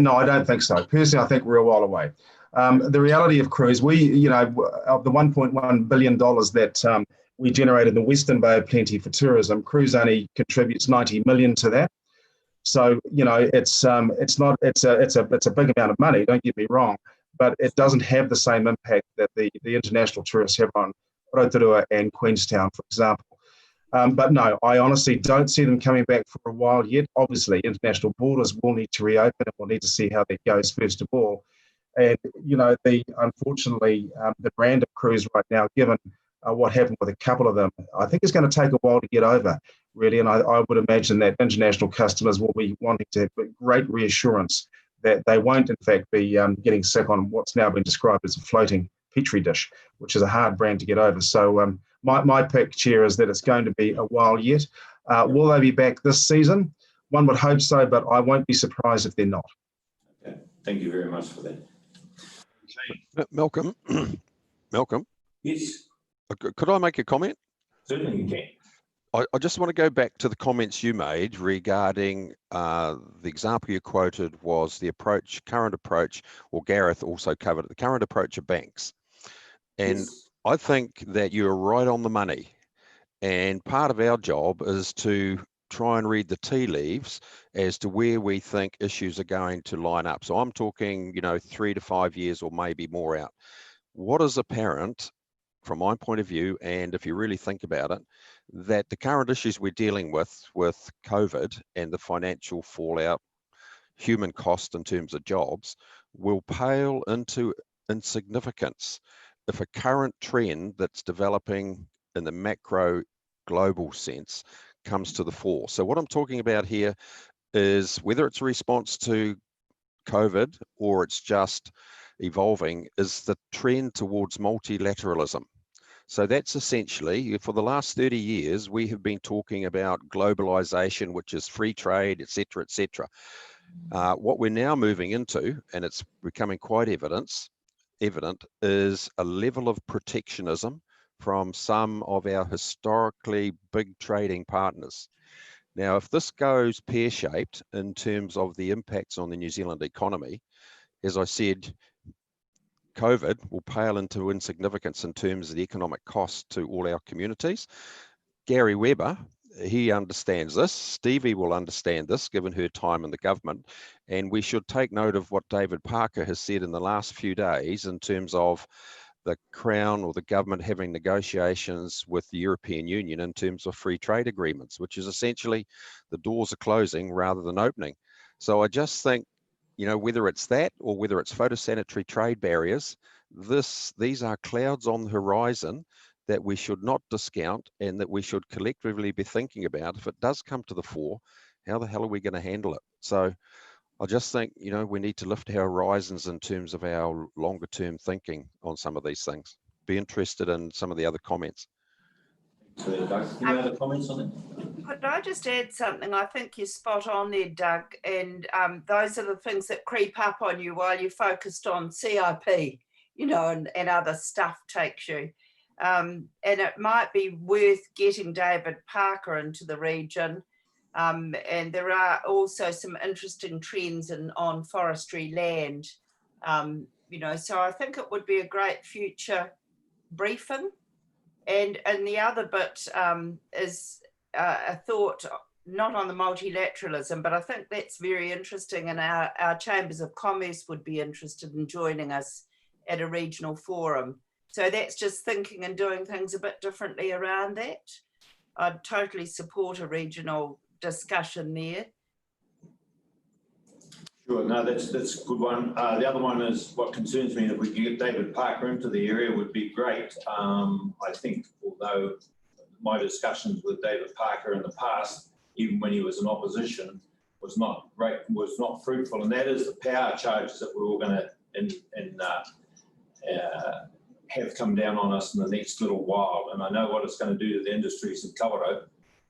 no, I don't think so. Personally, I think we're a while away. The reality of cruise, of the $1.1 billion that we generate in the Western Bay of Plenty for tourism, cruise only contributes 90 million to that. So, you know, it's a big amount of money. Don't get me wrong. But it doesn't have the same impact that the international tourists have on Rotorua and Queenstown, for example. But no, I honestly don't see them coming back for a while yet. Obviously, international borders will need to reopen, and we'll need to see how that goes first of all. And, you know, unfortunately, the brand of cruise right now, given what happened with a couple of them, I think it's going to take a while to get over, really. And I would imagine that international customers will be wanting to have great reassurance that they won't, in fact, be getting sick on what's now been described as a floating petri dish, which is a hard brand to get over. So my pick, Chair, is that it's going to be a while yet. Will they be back this season? One would hope so, but I won't be surprised if they're not. Okay. Thank you very much for that. Malcolm, Yes, could I make a comment? certainly you can. I just want to go back to the comments you made regarding the example you quoted was the current approach, or Gareth also covered it, the current approach of banks. And Yes. I think that you're right on the money. And part of our job is to try and read the tea leaves as to where we think issues are going to line up. So I'm talking, 3 to 5 years or maybe more out. What is apparent from my point of view, and if you really think about it, that the current issues we're dealing with COVID and the financial fallout, human cost in terms of jobs, will pale into insignificance if a current trend that's developing in the macro global sense comes to the fore. So what I'm talking about here is whether it's a response to COVID or it's just evolving, is the trend towards multilateralism. So that's essentially, for the last 30 years, we have been talking about globalization, which is free trade, et cetera, et cetera. What we're now moving into, and it's becoming quite evident, is a level of protectionism from some of our historically big trading partners. Now, if this goes pear-shaped in terms of the impacts on the New Zealand economy, as I said, COVID will pale into insignificance in terms of the economic cost to all our communities. Gary Webber, he understands this. Stevie will understand this, given her time in the government. And we should take note of what David Parker has said in the last few days in terms of the Crown or the government having negotiations with the European Union in terms of free trade agreements, which is essentially the doors are closing rather than opening. So I just think, whether it's that or whether it's photosanitary trade barriers, these are clouds on the horizon that we should not discount and that we should collectively be thinking about. If it does come to the fore, how the hell are we going to handle it? So I just think, we need to lift our horizons in terms of our longer term thinking on some of these things. Be interested in some of the other comments. Any other comments on it? Could I just add something? I think you're spot on there, Doug. And those are the things that creep up on you while you're focused on CIP, you know, and other stuff takes you. And it might be worth getting David Parker into the region. And there are also some interesting trends on forestry land, you know, so I think it would be a great future briefing. And the other bit is a thought, not on the multilateralism, but I think that's very interesting, and our chambers of commerce would be interested in joining us at a regional forum. So that's just thinking and doing things a bit differently around that. I'd totally support a regional discussion there. Sure, no, that's a good one. The other one is what concerns me, if we could get David Parker into the area would be great. I think, although my discussions with David Parker in the past, even when he was in opposition, was not great, was not fruitful, and that is the power charges that we're all going to have come down on us in the next little while. And I know what it's going to do to the industries in Kawerau,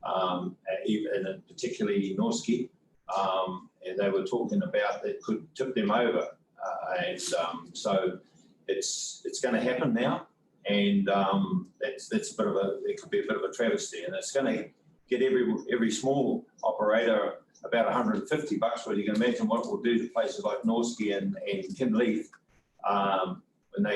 and particularly Norski. And they were talking about that could tip them over, so it's going to happen now, and that's a bit of it could be a bit of a travesty, and it's going to get every small operator about $150. But you can imagine what it will do to places like Norski and Kinleith, when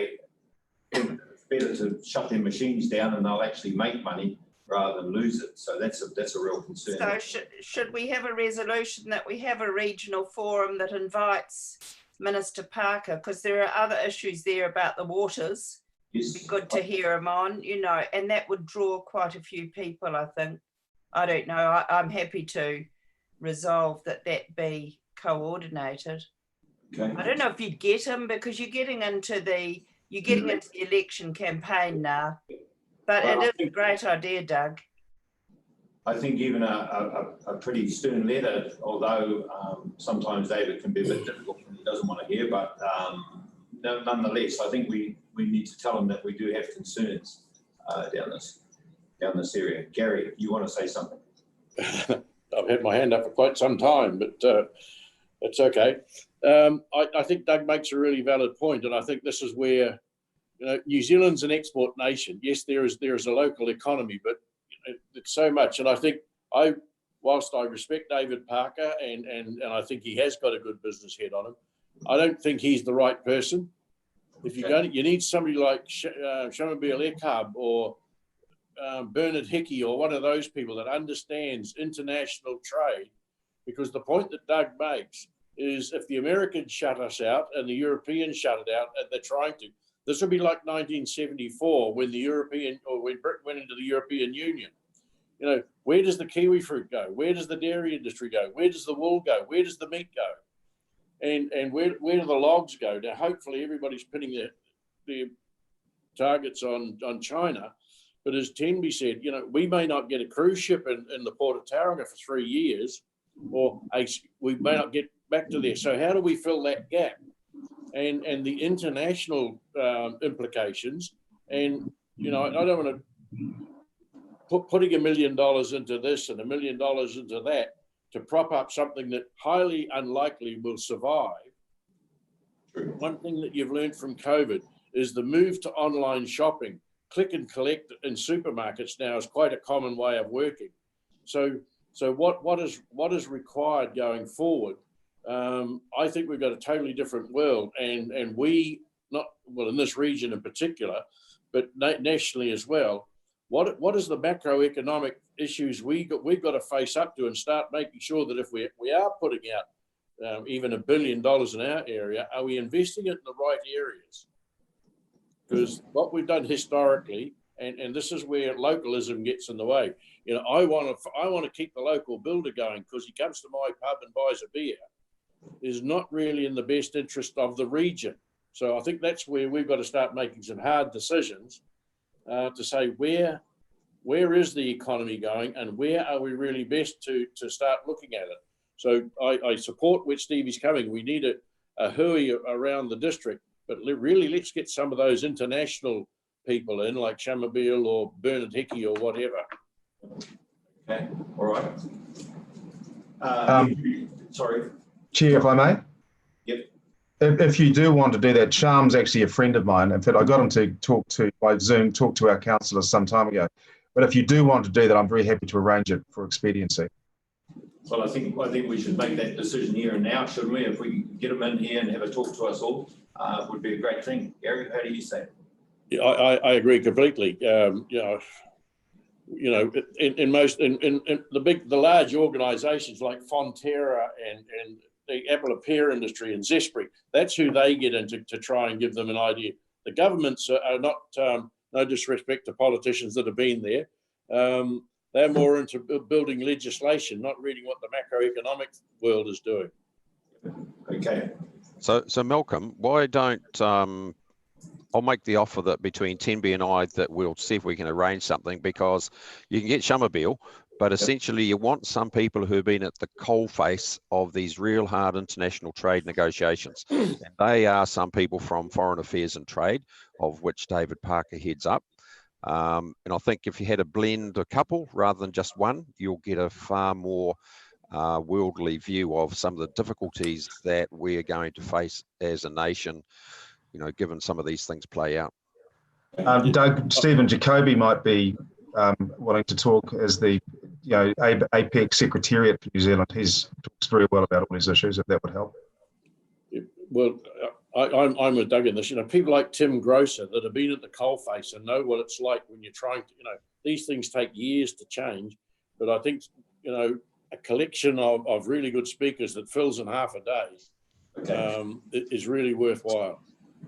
it's better to shut their machines down and they'll actually make money rather than lose it. So that's a real concern. So should we have a resolution that we have a regional forum that invites Minister Parker, because there are other issues there about the waters. Yes. It'd be good to hear him on, you know, and that would draw quite a few people, I think. I don't know. I'm happy to resolve that be coordinated. Okay. I don't know if you'd get him, because you're getting into the election campaign now. But Well, it is a great idea, Doug. I think even a pretty stern letter, although sometimes David can be a bit difficult when he doesn't want to hear, but nonetheless, I think we need to tell him that we do have concerns down this area. Gary, you want to say something? I've had my hand up for quite some time, but it's okay. I think Doug makes a really valid point, and I think this is where, you know, New Zealand's an export nation. Yes, there is a local economy, but it's so much. And I think whilst I respect David Parker and I think he has got a good business head on him, I don't think he's the right person. If you're going, you need somebody like Shamabeel Ekhab or Bernard Hickey or one of those people that understands international trade, because the point that Doug makes is if the Americans shut us out and the Europeans shut it out, and they're trying to, this will be like 1974 when when Britain went into the European Union. You know, where does the kiwi fruit go? Where does the dairy industry go? Where does the wool go? Where does the meat go? And where do the logs go? Now, hopefully everybody's pinning their targets on China. But as Tenby said, you know, we may not get a cruise ship in the port of Tauranga for 3 years, or we may not get back to there. So how do we fill that gap? And the international implications. And, you know, I don't want to putting $1 million into this and $1 million into that to prop up something that highly unlikely will survive. One thing that you've learned from COVID is the move to online shopping. Click and collect in supermarkets now is quite a common way of working. So what is required going forward? I think we've got a totally different world, and we, not well in this region in particular, but nationally as well. What is the macroeconomic issues we've got to face up to, and start making sure that if we are putting out even $1 billion in our area, are we investing it in the right areas? Because what we've done historically, and this is where localism gets in the way. You know, I want to keep the local builder going because he comes to my pub and buys a beer, is not really in the best interest of the region. So I think that's where we've got to start making some hard decisions to say where is the economy going and where are we really best to start looking at it. So I support where Stevie's coming. We need a hui around the district, but really let's get some of those international people in, like Shamabeel or Bernard Hickey or whatever. Okay, all right. Sorry. Chair, if I may? Yep. If you do want to do that, Charm's actually a friend of mine. In fact, I got him to talk to, by Zoom, talk to our councillors some time ago. But if you do want to do that, I'm very happy to arrange it for expediency. Well, I think we should make that decision here and now, shouldn't we? If we get them in here and have a talk to us all, it would be a great thing. Gary, how do you say? Yeah, I agree completely. In the large organisations like Fonterra and the apple pear industry in Zespri, that's who they get into to try and give them an idea. The governments are not, no disrespect to politicians that have been there, they're more into building legislation, not reading what the macroeconomic world is doing. Okay. So Malcolm, why don't I'll make the offer that between Tenby and I that we'll see if we can arrange something, because you can get Summerbill, but essentially you want some people who have been at the coalface of these real hard international trade negotiations. And they are some people from Foreign Affairs and Trade, of which David Parker heads up. And I think if you had a blend, a couple rather than just one, you'll get a far more worldly view of some of the difficulties that we're going to face as a nation, given some of these things play out. Doug, Stephen Jacoby might be wanting to talk as the APEC Secretariat for New Zealand. He talks very well about all these issues, if that would help. Well, I'm with Doug in this. People like Tim Grosser that have been at the coalface and know what it's like when you're trying to, these things take years to change. But I think, a collection of really good speakers that fills in half a day is really worthwhile.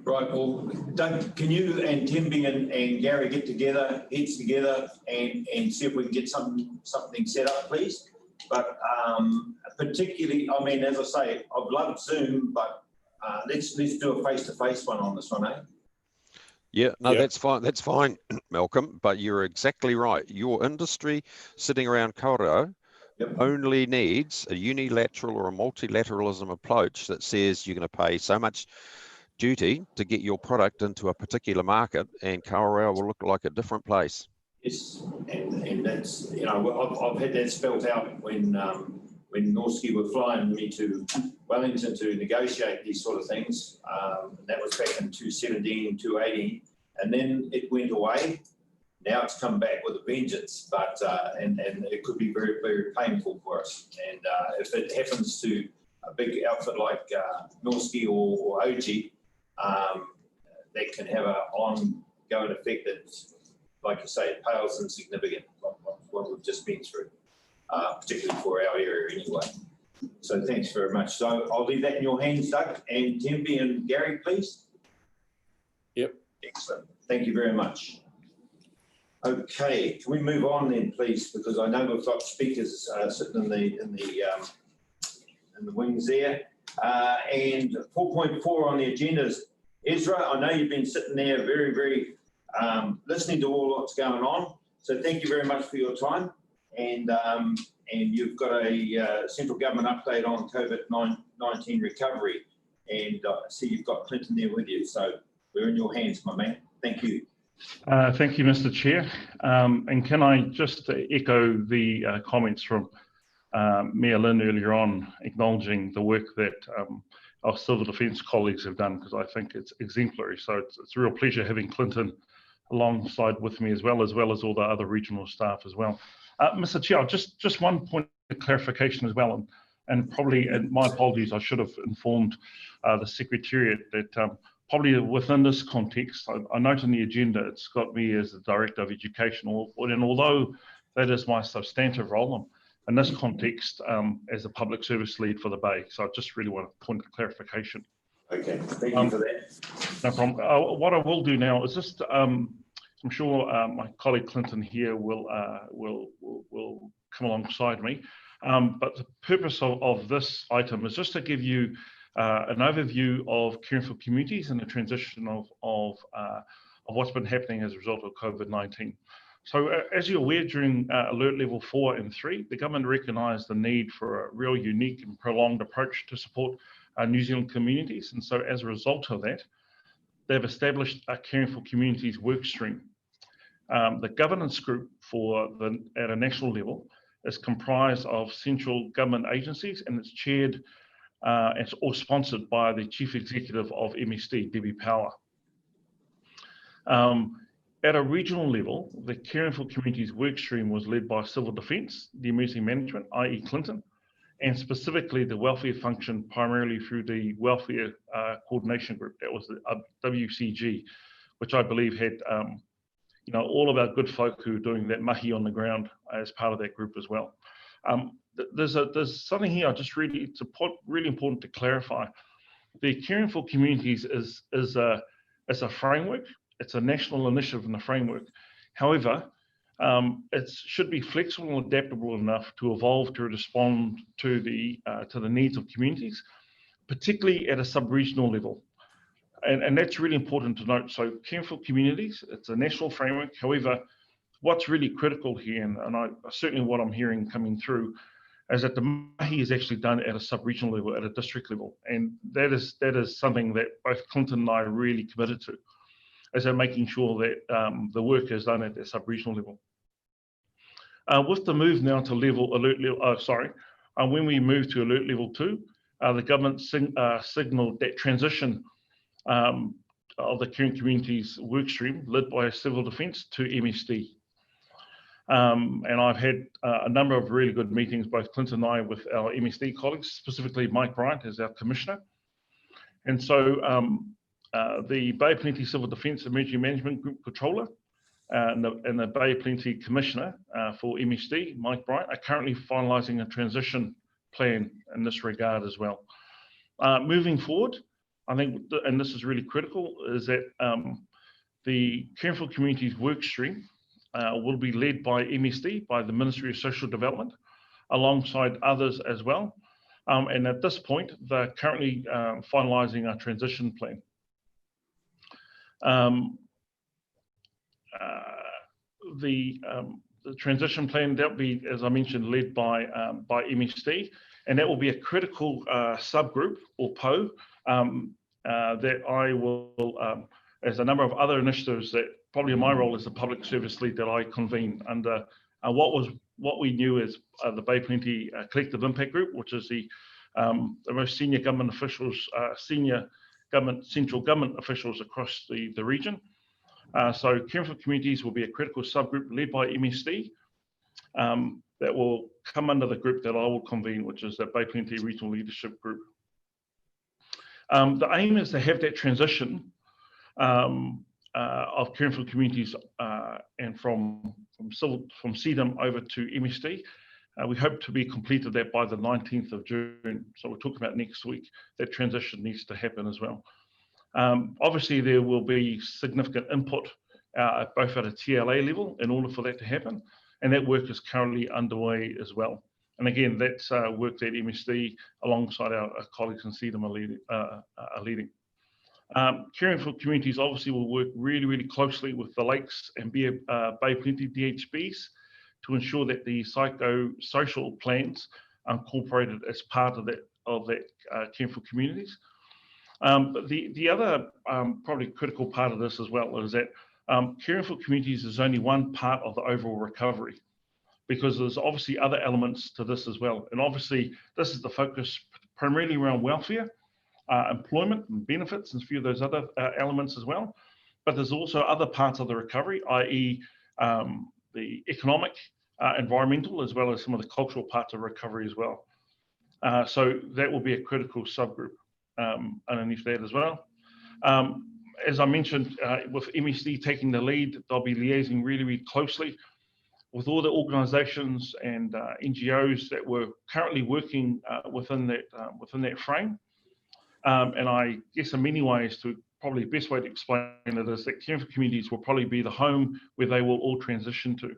Right, well, Doug, can you and Tenby and Gary get together, heads together, and see if we can get something set up, please? But particularly, I mean, as I say, I've loved Zoom, but let's do a face-to-face one on this one, eh? Yeah, no, that's fine. That's fine, Malcolm. But you're exactly right. Your industry sitting around Kawerau only needs a unilateral or a multilateralism approach that says you're going to pay so much duty to get your product into a particular market, and Kawerau will look like a different place. Yes, and that's, I've had that spelt out when Norski were flying me to Wellington to negotiate these sort of things. That was back in 2017, 2018, and then it went away. Now it's come back with a vengeance, but and it could be very, very painful for us. And if it happens to a big outfit like Norski or OG, that can have an ongoing effect that, like you say, pales in significant what we've just been through, particularly for our area anyway. So thanks very much. So I'll leave that in your hands, Doug, and Tenby and Gary, please. Yep. Excellent. Thank you very much. Okay, can we move on then, please? Because I know we've got speakers sitting in the wings there. And 4.4 on the agenda is Ezra. I know you've been sitting there very, very listening to all what's going on. So thank you very much for your time. And you've got a central government update on COVID-19 recovery. And I see you've got Clinton there with you. So we're in your hands, my man. Thank you. Thank you, Mr. Chair. And can I just echo the comments from Mayor Lynn earlier on, acknowledging the work that our civil defence colleagues have done, because I think it's exemplary. So it's a real pleasure having Clinton alongside with me, as well as all the other regional staff as well. Mr. Chair, just one point of clarification as well, and probably, and my apologies, I should have informed the Secretariat that probably within this context, I note in the agenda it's got me as the Director of Education, and although that is my substantive role, in this context, as a public service lead for the Bay. So I just really want a point of clarification. Okay, thank you for that. No problem. What I will do now is just, I'm sure my colleague Clinton here will come alongside me. But the purpose of this item is just to give you an overview of caring for communities and the transition of what's been happening as a result of COVID-19. So as you're aware, during alert level 4 and 3, the government recognised the need for a real unique and prolonged approach to support New Zealand communities. And so as a result of that, they've established a caring for communities work stream. The governance group at a national level is comprised of central government agencies, and it's chaired or sponsored by the Chief Executive of MSD, Debbie Power. At a regional level, the Caring for Communities workstream was led by Civil Defence, the Emergency Management, i.e. Clinton, and specifically the welfare function primarily through the Welfare Coordination Group. That was the WCG, which I believe had all of our good folk who are doing that mahi on the ground as part of that group as well. There's something here it's really important to clarify. The Caring for Communities is a framework. It's a national initiative in the framework. However, it should be flexible and adaptable enough to evolve to respond to the needs of communities, particularly at a sub-regional level. And that's really important to note. So Caring for Communities, it's a national framework. However, what's really critical here, and certainly what I'm hearing coming through, is that the mahi is actually done at a sub-regional level, at a district level. And that is something that both Clinton and I are really committed to, is that making sure that the work is done at the sub-regional level. With the move now to when we move to alert level 2, the government signalled that transition of the Caring Communities workstream led by Civil Defence to MSD. And I've had a number of really good meetings, both Clinton and I, with our MSD colleagues, specifically Mike Bryant as our Commissioner. And so the Bay of Plenty Civil Defence Emergency Management Group Controller and the Bay of Plenty Commissioner for MSD, Mike Bryant, are currently finalising a transition plan in this regard as well. Moving forward, I think, and this is really critical, is that the Caring for Communities workstream will be led by MSD, by the Ministry of Social Development, alongside others as well. And at this point, they're currently finalising a transition plan. The transition plan, that will be, as I mentioned, led by MSD, and that will be a critical subgroup or PO that I will, as a number of other initiatives that probably in my role as a public service lead that I convene under what we knew as the Bay Plenty Collective Impact Group, which is the most senior government officials, central government officials across the region. So Caring for Communities will be a critical subgroup led by MSD that will come under the group that I will convene, which is the Bay Plenty Regional Leadership Group. The aim is to have that transition of Caring for Communities and from CDM over to MSD. We hope to be completed that by the 19th of June. So we're talking about next week. That transition needs to happen as well. Obviously, there will be significant input both at a TLA level in order for that to happen. And that work is currently underway as well. And again, that's work that MSD alongside our colleagues in CDM are leading. Caring for Communities obviously will work really, really closely with the Lakes and Bay Plenty DHBs to ensure that the psychosocial plans are incorporated as part of that Caring for Communities. But the other probably critical part of this as well is that Caring for Communities is only one part of the overall recovery, because there's obviously other elements to this as well. And obviously, this is the focus primarily around welfare, employment and benefits, and a few of those other elements as well. But there's also other parts of the recovery, i.e. the economic, environmental, as well as some of the cultural parts of recovery as well. So that will be a critical subgroup underneath that as well. As I mentioned, with MSD taking the lead, they'll be liaising really, really closely with all the organisations and NGOs that were currently working within that frame. And I guess in many ways, probably the best way to explain it is that Caring for Communities will probably be the home where they will all transition to,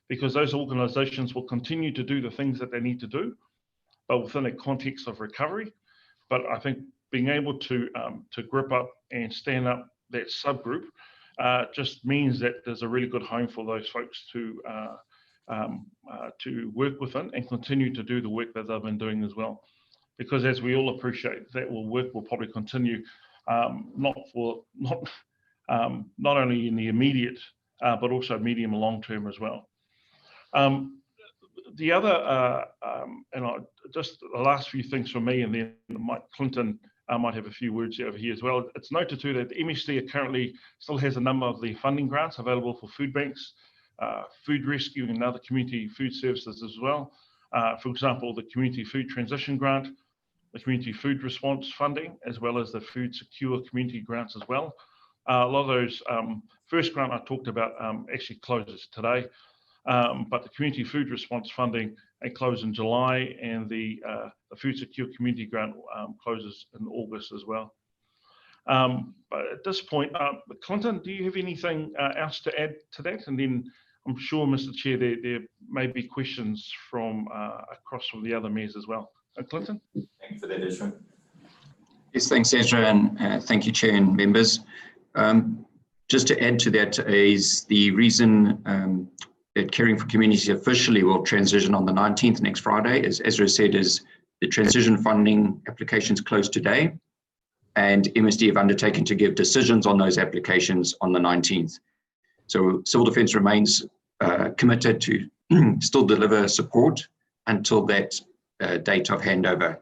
because those organisations will continue to do the things that they need to do, but within a context of recovery. But I think being able to grip up and stand up that subgroup just means that there's a really good home for those folks to work within and continue to do the work that they've been doing as well. Because as we all appreciate, that work will probably continue not only in the immediate, but also medium and long term as well. the other, just the last few things from me, and then Mike Clinton might have a few words over here as well. It's noted too that MSD currently still has a number of the funding grants available for food banks, food rescue, and other community food services as well. For example, the Community Food Transition Grant, the Community Food Response Funding, as well as the Food Secure Community Grants as well. A lot of those, first grant I talked about actually closes today, but the Community Food Response Funding, it closed in July, and the Food Secure Community Grant closes in August as well. But at this point, Clinton, do you have anything else to add to that? And then I'm sure, Mr. Chair, there may be questions from across from the other mayors as well. Clinton? Thank you for that, Ezra. Yes, thanks, Ezra, and thank you, Chair and members. Just to add to that is the reason that Caring for Communities officially will transition on the 19th, next Friday, as Ezra said, is the transition funding applications closed today, and MSD have undertaken to give decisions on those applications on the 19th. So Civil Defence remains committed to still deliver support until that date of handover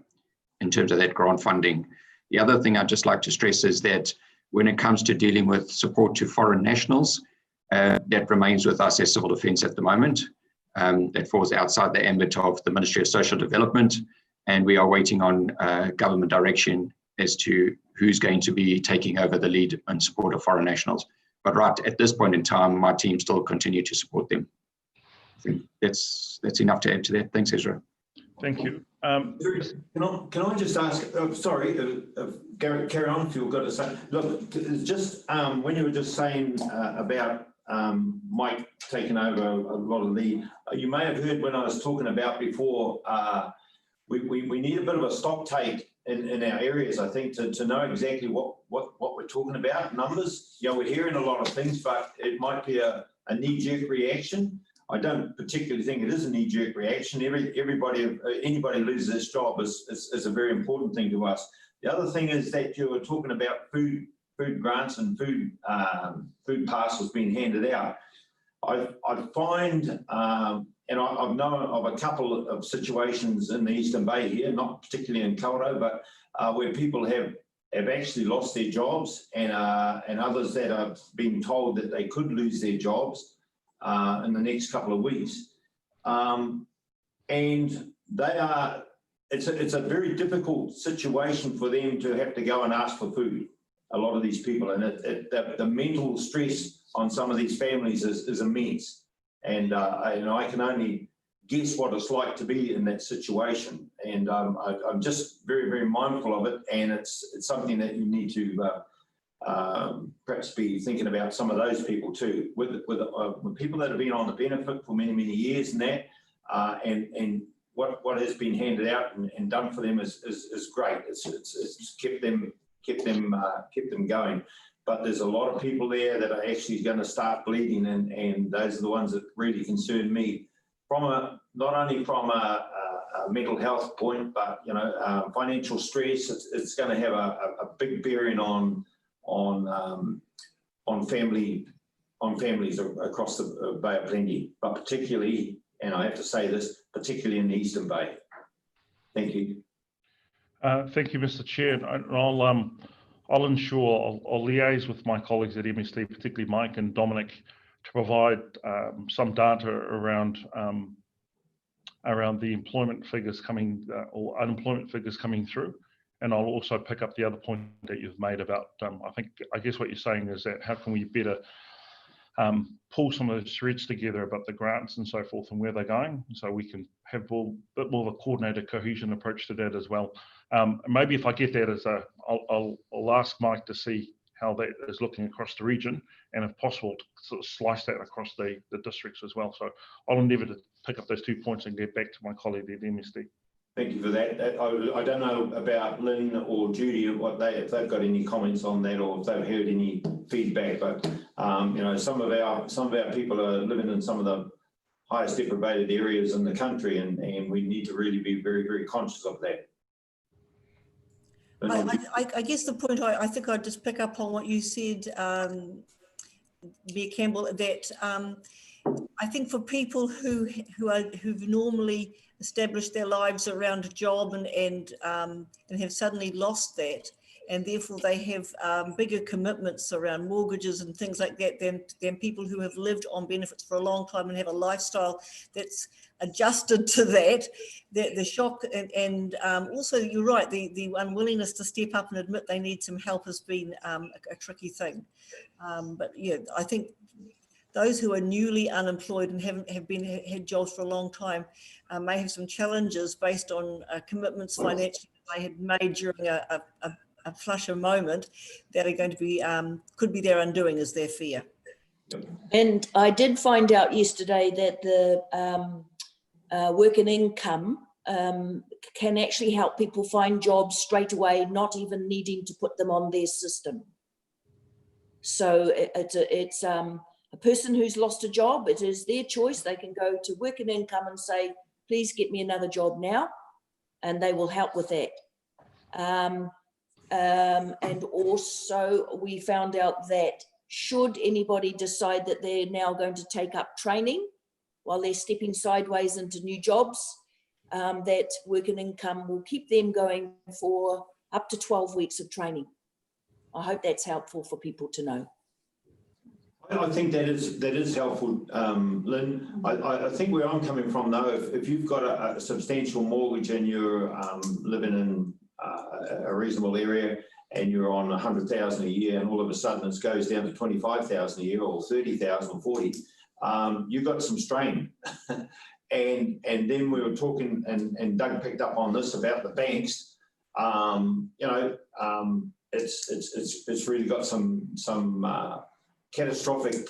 in terms of that grant funding. The other thing I'd just like to stress is that when it comes to dealing with support to foreign nationals, that remains with us as Civil Defence at the moment. That falls outside the ambit of the Ministry of Social Development, and we are waiting on government direction as to who's going to be taking over the lead in support of foreign nationals. But right at this point in time, my team still continue to support them. I think that's enough to add to that. Thanks, Ezra. Thank you. Can I just ask, sorry, Garrett, carry on if you've got to say. Look, just when you were just saying about Mike taking over a lot of the, you may have heard when I was talking about before, we need a bit of a stock take in our areas, I think, to know exactly what we're talking about, numbers. You know, we're hearing a lot of things, but it might be a knee-jerk reaction. I don't particularly think it is a knee-jerk reaction. Anybody loses their job is a very important thing to us. The other thing is that you were talking about food grants and food parcels being handed out. I find, and I've known of a couple of situations in the Eastern Bay here, not particularly in Kauro, but where people have actually lost their jobs, and others that are being told that they could lose their jobs in the next couple of weeks. And it's a very difficult situation for them to have to go and ask for food, a lot of these people, and the mental stress on some of these families is immense. And I can only guess what it's like to be in that situation. And I'm just very, very mindful of it. And it's something that you need to perhaps be thinking about some of those people too, with people that have been on the benefit for many, many years and that, and what has been handed out and done for them is great. It's kept them going. But there's a lot of people there that are actually going to start bleeding, and those are the ones that really concern me, not only from a mental health point, but financial stress. It's going to have a big bearing on families across the Bay of Plenty, but particularly, and I have to say this, particularly in the Eastern Bay. Thank you. Thank you, Mr. Chair. I'll ensure, I'll liaise with my colleagues at MSD, particularly Mike and Dominic, to provide some data around the employment figures coming or unemployment figures coming through. And I'll also pick up the other point that you've made about, I guess what you're saying is that how can we better pull some of those threads together about the grants and so forth and where they're going, so we can have a bit more of a coordinated cohesion approach to that as well. Maybe if I get that as I'll ask Mike to see how that is looking across the region, and if possible to sort of slice that across the districts as well. So I'll endeavour to pick up those 2 points and get back to my colleague at MSD. Thank you for that. I don't know about Lynn or Judy, if they've got any comments on that, or if they've heard any feedback. But some of our people are living in some of the highest deprivated areas in the country, and we need to really be very, very conscious of that. I guess the point I think I'd just pick up on what you said, Mayor Campbell, that I think for people who've normally established their lives around a job and have suddenly lost that, and therefore they have bigger commitments around mortgages and things like that than people who have lived on benefits for a long time and have a lifestyle that's adjusted to that, the shock and also you're right, the unwillingness to step up and admit they need some help has been a tricky thing. But yeah, I think those who are newly unemployed and haven't had jobs for a long time may have some challenges based on commitments financially they had made during a flusher moment that are going to be could be their undoing, is their fear. And I did find out yesterday that the work and income can actually help people find jobs straight away, not even needing to put them on their system. So it's a person who's lost a job, it is their choice. They can go to work and income and say, please get me another job now, and they will help with that. And also we found out that should anybody decide that they're now going to take up training while they're stepping sideways into new jobs, that work and income will keep them going for up to 12 weeks of training. I hope that's helpful for people to know. I think that is helpful, Lynn. I think where I'm coming from though, if you've got a substantial mortgage and you're living in a reasonable area and you're on 100,000 a year and all of a sudden it goes down to 25,000 a year or 30,000 or 40, you've got some strain. and then we were talking and Doug picked up on this about the banks. It's really got some catastrophic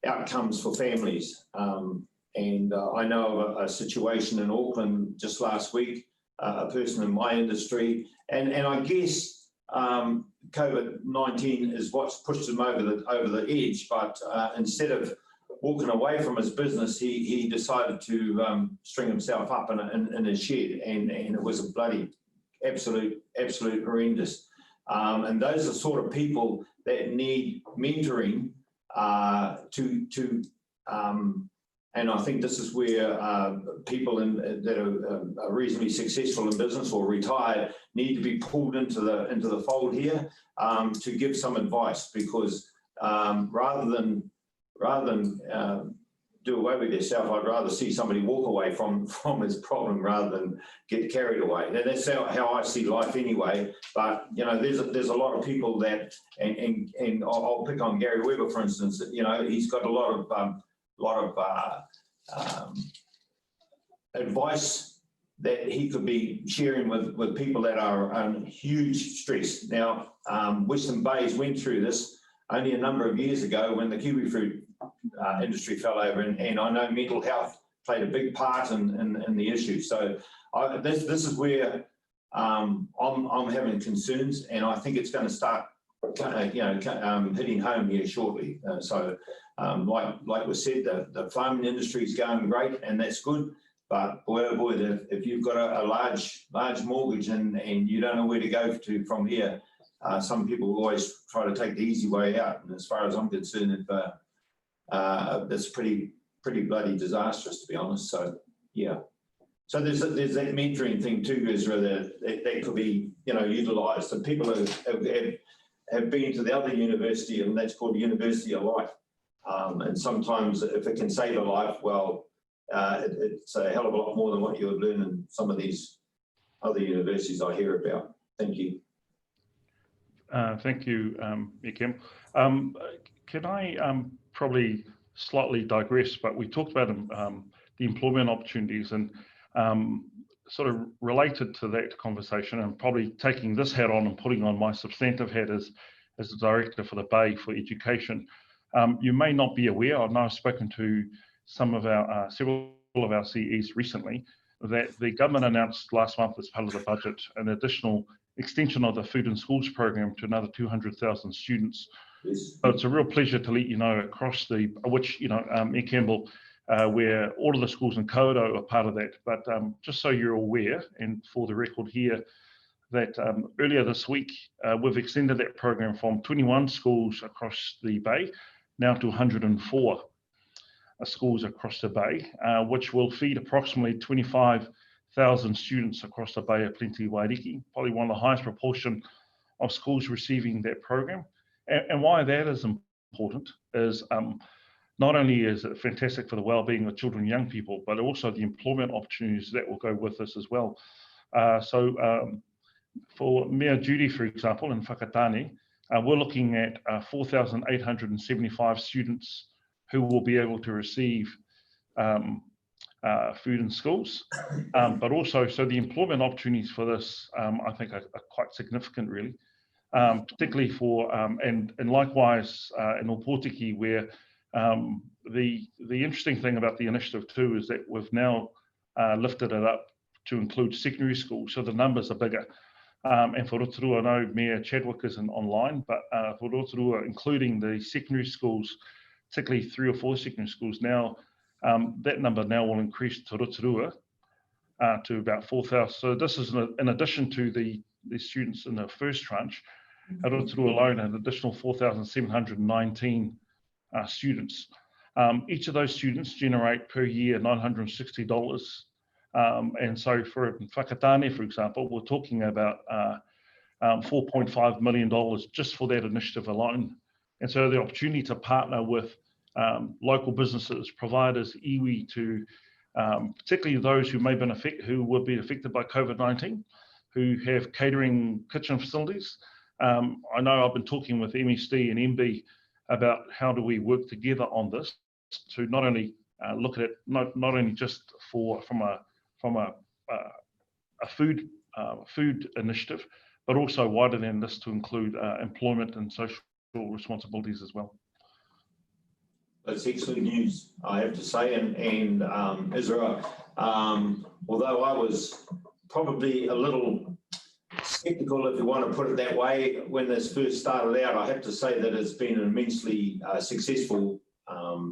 outcomes for families. And I know of a situation in Auckland just last week, a person in my industry, and I guess COVID-19 is what's pushed him over the edge, but instead of walking away from his business, he decided to string himself up in a shed, and it was a bloody absolute horrendous. And those are the sort of people that need mentoring and I think this is where people that are reasonably successful in business or retired need to be pulled into the fold here to give some advice, because rather than do away with yourself, I'd rather see somebody walk away from his problem rather than get carried away. And that's how I see life anyway. But you know, there's a lot of people that, and I'll pick on Gary Weber for instance. You know, he's got a lot of advice that he could be sharing with people that are under huge stress. Now, Western Bays went through this only a number of years ago when the kiwi fruit industry fell over, and I know mental health played a big part in the issue. So this is where I'm having concerns, and I think it's going to start hitting home here shortly. Like was said, the farming industry is going great, and that's good. But boy, oh boy, if you've got a large mortgage and you don't know where to go from here, some people always try to take the easy way out. And as far as I'm concerned, that's pretty bloody disastrous, to be honest. So yeah. So there's that mentoring thing too, Ezra, that could be utilised. And people have been to the other university, and that's called the University of Life. And sometimes if it can save a life, well, it's a hell of a lot more than what you would learn in some of these other universities I hear about. Thank you. Thank you, Kim. Can I probably slightly digress, but we talked about the employment opportunities, and sort of related to that conversation, and probably taking this hat on and putting on my substantive hat as the director for the Bay for Education. You may not be aware, I've now spoken to several of our CEs recently, that the government announced last month as part of the budget an additional extension of the Food in Schools program to another 200,000 students. Yes. So it's a real pleasure to let you know across which Mayor Campbell, where all of the schools in Kaurau are part of that. But just so you're aware, and for the record here, that earlier this week, we've extended that program from 21 schools across the Bay now to 104. schools across the Bay, which will feed approximately 25,000 students across the Bay of Plenty Wairiki, probably one of the highest proportion of schools receiving that program. And why that is important is not only is it fantastic for the well-being of children and young people, but also the employment opportunities that will go with this as well. For Mea Judy, for example, in Whakatane, we're looking at 4,875 students who will be able to receive food in schools, but also, so the employment opportunities for this, I think, are quite significant, really, particularly for, and likewise in Opotiki, where the interesting thing about the initiative too is that we've now lifted it up to include secondary schools, so the numbers are bigger. And for Rotorua, I know Mayor Chadwick isn't online, but for Rotorua, including the secondary schools, particularly 3 or 4 secondary schools now, that number now will increase to Rotorua to about 4,000. So this is in addition to the students in the first tranche. Rotorua alone had an additional 4,719 students. Each of those students generate per year $960. And so for Whakatane, for example, we're talking about $4.5 million just for that initiative alone. And so the opportunity to partner with local businesses, providers, iwi, to particularly those who may benefit, who will be affected by COVID-19, who have catering kitchen facilities. I know I've been talking with MSD and MB about how do we work together on this to not only look at it, not only just from a food initiative, but also wider than this to include employment and social responsibilities as well. That's excellent news, I have to say, and Israel, although I was probably a little skeptical, if you want to put it that way, when this first started out, I have to say that it's been an immensely successful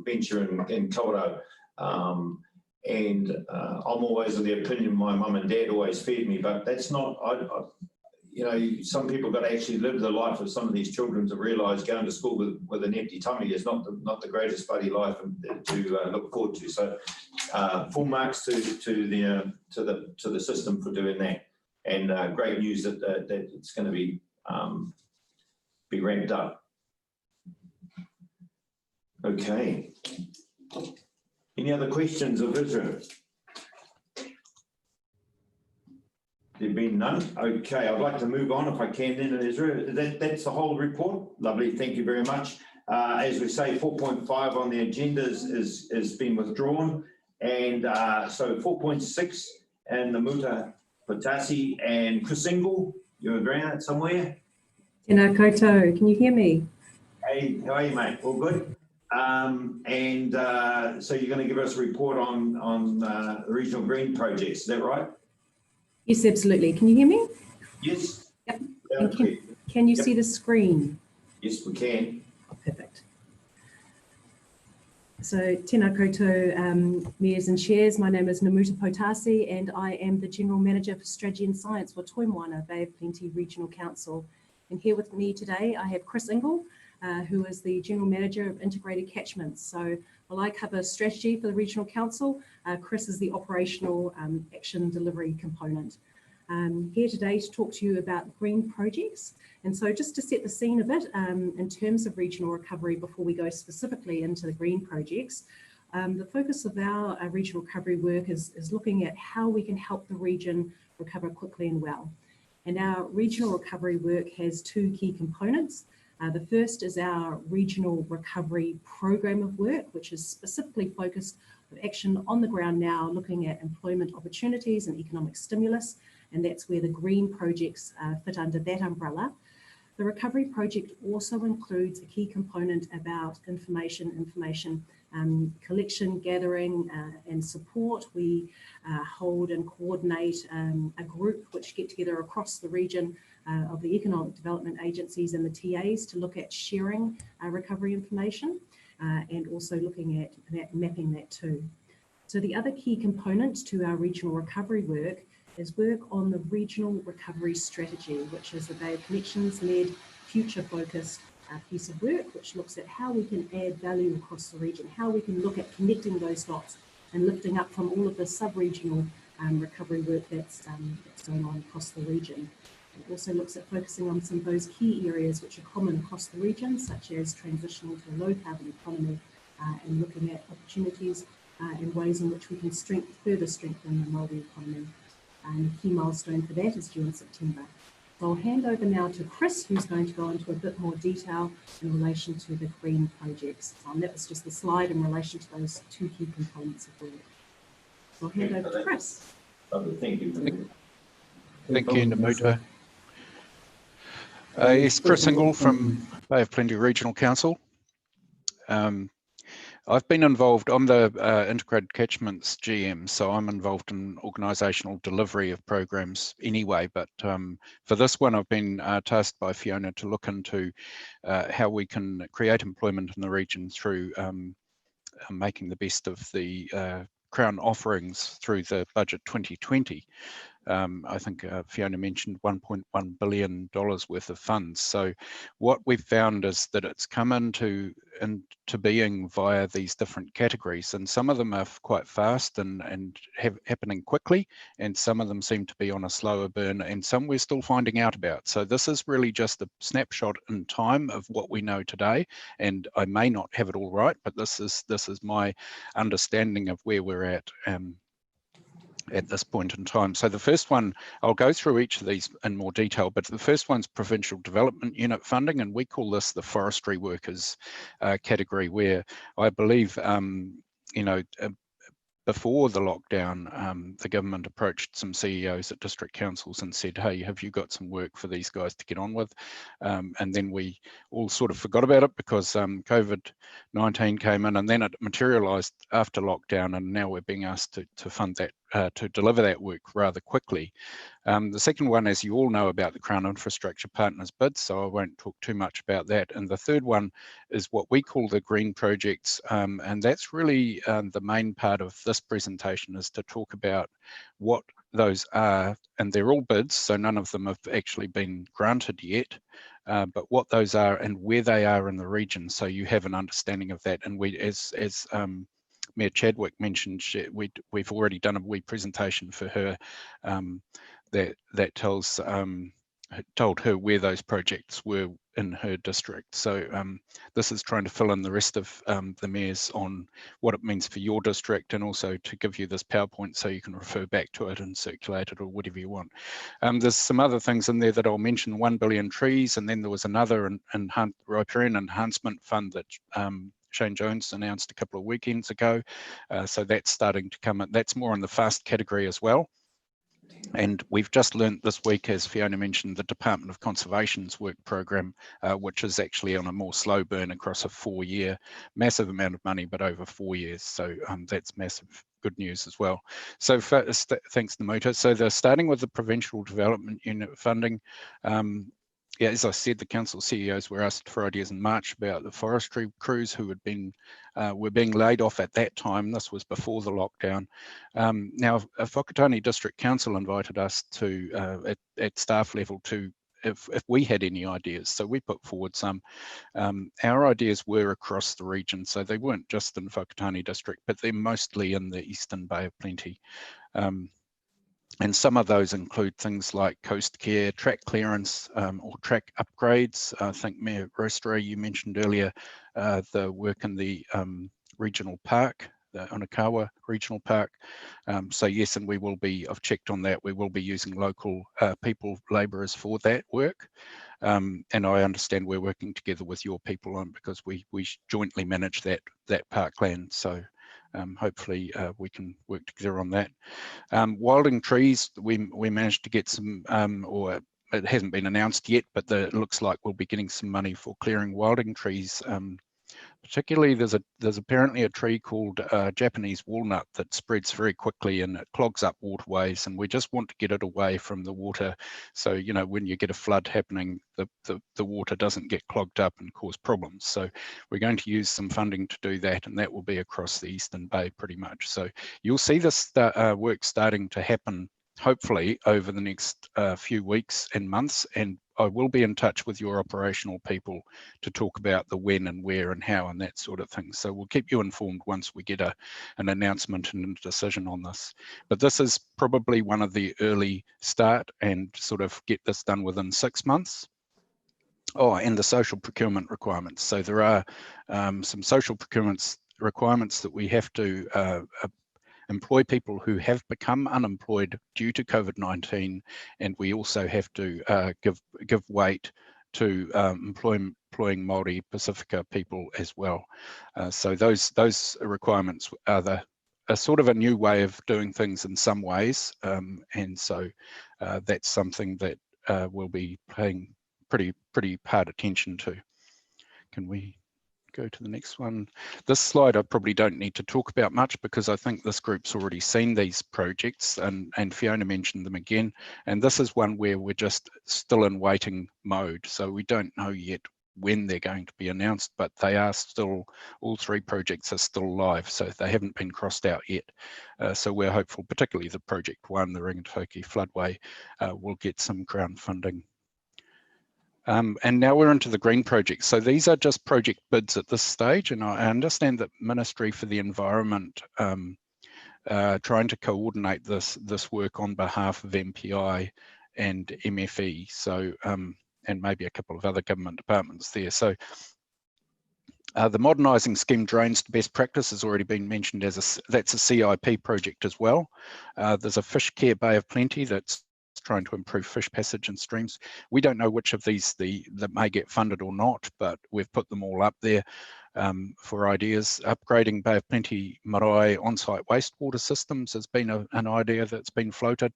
venture in Kawerau. And I'm always of the opinion my mum and dad always fed me, but that's not, you know, some people got to actually live the life of some of these children to realise going to school with an empty tummy is not the greatest bloody life to look forward to. So full marks to the system for doing that, and great news that it's going to be ramped up. Okay. Any other questions of Israel? There have been none. Okay, I'd like to move on if I can then, Israel. That's the whole report. Lovely, thank you very much. As we say, 4.5 on the agenda is been withdrawn. And so 4.6 and Namuta Potasi and Chris Ingle, you're around somewhere? Tēnā koutou, can you hear me? Hey, how are you, mate? All good? So you're going to give us a report on the regional green projects, is that right? Yes, absolutely. Can you hear me? Yes. Yep. And can you see the screen? Yes, we can. Perfect. So tēnā koutou, mayors and chairs. My name is Namuta Potasi and I am the General Manager for Strategy and Science for Turin Bay of Plenty Regional Council. And here with me today, I have Chris Ingle, who is the General Manager of Integrated Catchments. So while I cover strategy for the Regional Council, Chris is the operational action delivery component. Here today to talk to you about green projects. And so just to set the scene a bit, in terms of regional recovery, before we go specifically into the green projects, the focus of our regional recovery work is looking at how we can help the region recover quickly and well. And our regional recovery work has 2 key components. The first is our regional recovery program of work, which is specifically focused on action on the ground now, looking at employment opportunities and economic stimulus, and that's where the green projects fit under that umbrella. The recovery project also includes a key component about information collection, gathering and support. We hold and coordinate a group which get together across the region of the economic development agencies and the TAs to look at sharing recovery information and also looking at mapping that too. So the other key component to our regional recovery work is work on the regional recovery strategy, which is the Bay of Connections led, future focused piece of work, which looks at how we can add value across the region, how we can look at connecting those dots and lifting up from all of the sub-regional recovery work that's going on across the region. It also looks at focusing on some of those key areas which are common across the region, such as transitioning to a low carbon economy and looking at opportunities and ways in which we can further strengthen the Māori economy. And the key milestone for that is due in September. So I'll hand over now to Chris, who's going to go into a bit more detail in relation to the green projects. And that was just the slide in relation to those two key components of work. So I'll hand over to Chris. Lovely, thank you. Thank you, Namuta. Yes, Chris Ingle from Bay of Plenty Regional Council. I've been involved, I'm the Integrated Catchments GM, so I'm involved in organisational delivery of programs anyway, but for this one I've been tasked by Fiona to look into how we can create employment in the region through making the best of the Crown offerings through the budget 2020. I think Fiona mentioned $1.1 billion worth of funds. So what we've found is that it's come into being via these different categories, and some of them are quite fast and happening quickly, and some of them seem to be on a slower burn, and some we're still finding out about. So this is really just a snapshot in time of what we know today, and I may not have it all right, but this is my understanding of where we're at this point in time. So the first one, I'll go through each of these in more detail, but the first one's Provincial Development Unit funding, and we call this the forestry workers category, where I believe, before the lockdown, the government approached some CEOs at district councils and said, hey, have you got some work for these guys to get on with? And then we all sort of forgot about it because COVID-19 came in, and then it materialised after lockdown, and now we're being asked to fund that, to deliver that work rather quickly. The second one, as you all know about the Crown Infrastructure Partners bid, so I won't talk too much about that. And the third one is what we call the green projects, and that's really the main part of this presentation, is to talk about what those are, and they're all bids, so none of them have actually been granted yet, but what those are and where they are in the region, so you have an understanding of that. And we, as Mayor Chadwick mentioned, we've already done a wee presentation for her that told her where those projects were in her district. So this is trying to fill in the rest of the mayors on what it means for your district, and also to give you this PowerPoint so you can refer back to it and circulate it or whatever you want. There's some other things in there that I'll mention, 1 billion trees, and then there was another riparian enhancement fund that Shane Jones announced a couple of weekends ago. So that's starting to come in. That's more in the fast category as well. And we've just learned this week, as Fiona mentioned, the Department of Conservation's work program, which is actually on a more slow burn across a 4-year, massive amount of money, but over 4 years. So that's massive good news as well. So thanks, Namuta. So starting with the Provincial Development Unit funding, yeah, as I said, the council CEOs were asked for ideas in March about the forestry crews who had been were being laid off at that time. This was before the lockdown. Now, Whakatane District Council invited us to, at staff level, to if we had any ideas. So we put forward some. Our ideas were across the region, so they weren't just in Whakatane District, but they're mostly in the Eastern Bay of Plenty. And some of those include things like coast care, track clearance, or track upgrades. I think Mayor Roastery, you mentioned earlier the work in the regional park, the Onakawa Regional Park. So yes, and we will be, I've checked on that, we will be using local people, labourers for that work. And I understand we're working together with your people on, because we jointly manage that parkland. So hopefully we can work together on that. Wilding trees, we managed to get some, or it hasn't been announced yet, but it looks like we'll be getting some money for clearing wilding trees. Particularly, there's apparently a tree called Japanese walnut that spreads very quickly and it clogs up waterways, and we just want to get it away from the water. So, you know, when you get a flood happening, the water doesn't get clogged up and cause problems. So we're going to use some funding to do that, and that will be across the Eastern Bay pretty much. So you'll see this work starting to happen hopefully over the next few weeks and months, and I will be in touch with your operational people to talk about the when and where and how and that sort of thing. So we'll keep you informed once we get an announcement and a decision on this. But this is probably one of the early start and sort of get this done within 6 months. Oh, and the social procurement requirements. So there are some social procurements requirements that we have to employ people who have become unemployed due to COVID-19, and we also have to give weight to employing Māori Pacifica people as well. So those requirements are sort of a new way of doing things in some ways, and so that's something that we'll be paying pretty hard attention to. Can we go to the next one? This slide I probably don't need to talk about much because I think this group's already seen these projects, and Fiona mentioned them again. And this is one where we're just still in waiting mode. So we don't know yet when they're going to be announced, but they are still, all 3 projects are still live. So they haven't been crossed out yet. So we're hopeful, particularly the project 1, the Ringatoki floodway, will get some ground funding. And now we're into the green projects. So these are just project bids at this stage, and I understand that Ministry for the Environment trying to coordinate this work on behalf of MPI and MFE. So and maybe a couple of other government departments there. So the modernising scheme drains to best practice has already been mentioned as that's a CIP project as well. There's a fish care Bay of Plenty that's trying to improve fish passage in streams. We don't know which of these that may get funded or not, but we've put them all up there for ideas. Upgrading Bay of Plenty Marae on-site wastewater systems has been an idea that's been floated.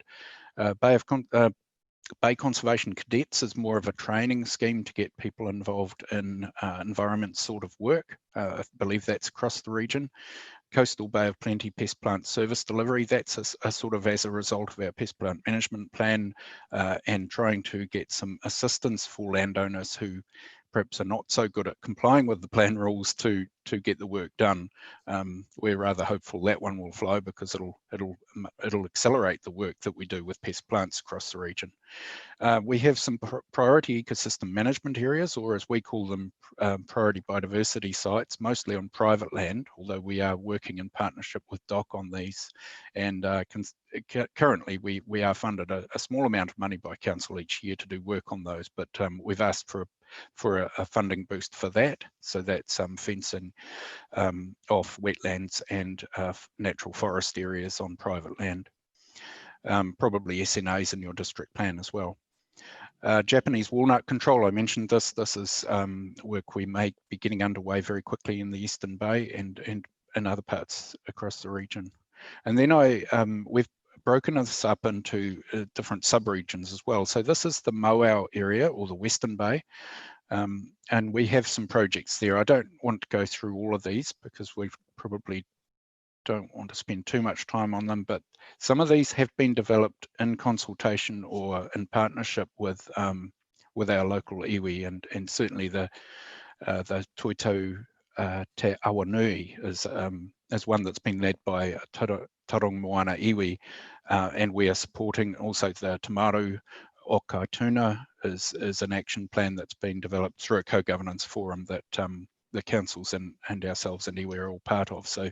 Bay Conservation Cadets is more of a training scheme to get people involved in environment sort of work. I believe that's across the region. Coastal Bay of Plenty Pest Plant Service Delivery, that's a sort of as a result of our pest plant management plan and trying to get some assistance for landowners who perhaps are not so good at complying with the plan rules to get the work done. We're rather hopeful that one will flow because it'll accelerate the work that we do with pest plants across the region. We have some priority ecosystem management areas, or as we call them, priority biodiversity sites, mostly on private land, although we are working in partnership with DOC on these. And currently we are funded a small amount of money by council each year to do work on those, but we've asked for a funding boost for that. So that's fencing off wetlands and natural forest areas on private land. Probably SNAs in your district plan as well. Japanese walnut control, I mentioned this. This is work we may be getting underway very quickly in the Eastern Bay and in other parts across the region. And then we've broken this up into different sub-regions as well. So this is the Mayoral area, or the Western Bay. And we have some projects there. I don't want to go through all of these because we probably don't want to spend too much time on them, but some of these have been developed in consultation or in partnership with our local iwi, and certainly the Toitau Te Awanui is one that's been led by Tarong Moana iwi, and we are supporting also the Tamaru o Kaituna is an action plan that's been developed through a co-governance forum that the councils and ourselves and iwi are all part of. So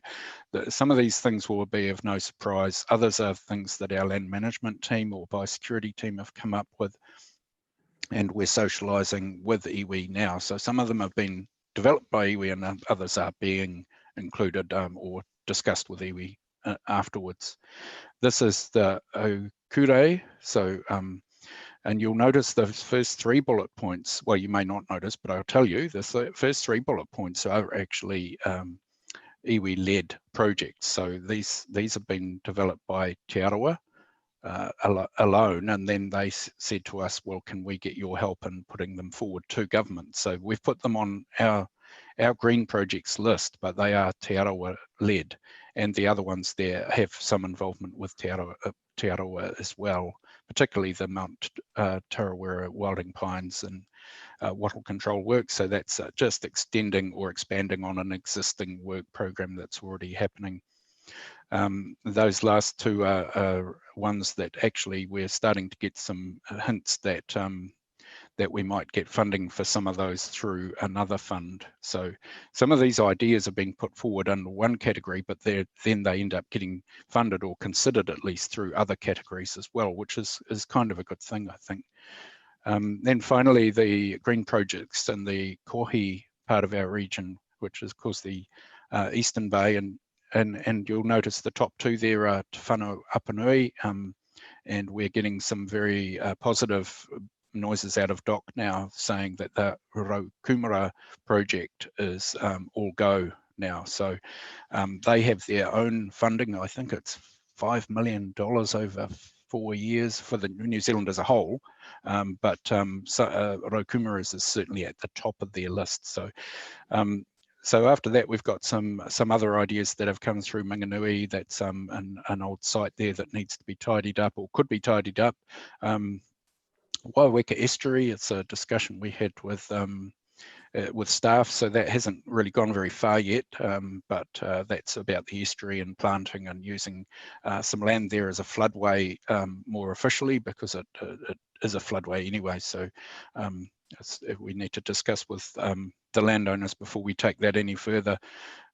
some of these things will be of no surprise. Others are things that our land management team or biosecurity team have come up with, and we're socialising with iwi now. So some of them have been developed by iwi and others are being included or discussed with iwi afterwards. This is the Okure. So and you'll notice the first 3 bullet points. Well, you may not notice, but I'll tell you, the first 3 bullet points are actually iwi-led projects. So these have been developed by Te Arawa alone, and then they said to us, well, can we get your help in putting them forward to government? So we've put them on our green projects list, but they are Te Arawa-led, and the other ones there have some involvement with Te Arawa as well, particularly the Mount Tarawera wilding pines and wattle control work. So that's just extending or expanding on an existing work program that's already happening. Those last 2 are ones that actually we're starting to get some hints that that we might get funding for some of those through another fund. So some of these ideas are being put forward under one category, but then they end up getting funded or considered at least through other categories as well, which is kind of a good thing, I think. Then finally, the green projects in the Kohi part of our region, which is of course the Eastern Bay, and you'll notice the top two there are Te Whānau Apanui, and we're getting some very positive noises out of DOC now saying that the Raukumara project is all go now. So they have their own funding. I think it's $5 million over 4 years for the New Zealand as a whole, but Raukumara is certainly at the top of their list. So so after that, we've got some other ideas that have come through Manganui. That's an old site there that needs to be tidied up or could be tidied up. Waiweka Estuary, it's a discussion we had with staff, so that hasn't really gone very far yet, but that's about the estuary and planting and using some land there as a floodway more officially, because it is a floodway anyway. So we need to discuss with the landowners before we take that any further.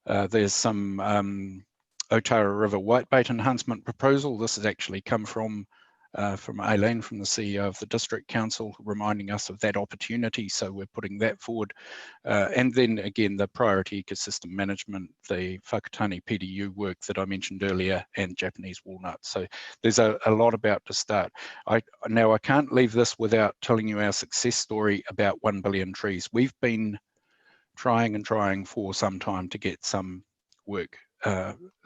There's some Otara River whitebait enhancement proposal. This has actually come from Aileen, from the CEO of the District Council, reminding us of that opportunity. So we're putting that forward. And then again, the priority ecosystem management, the Whakatane PDU work that I mentioned earlier, and Japanese walnut. So there's a lot about to start. Now I can't leave this without telling you our success story about 1 billion trees. We've been trying and trying for some time to get some work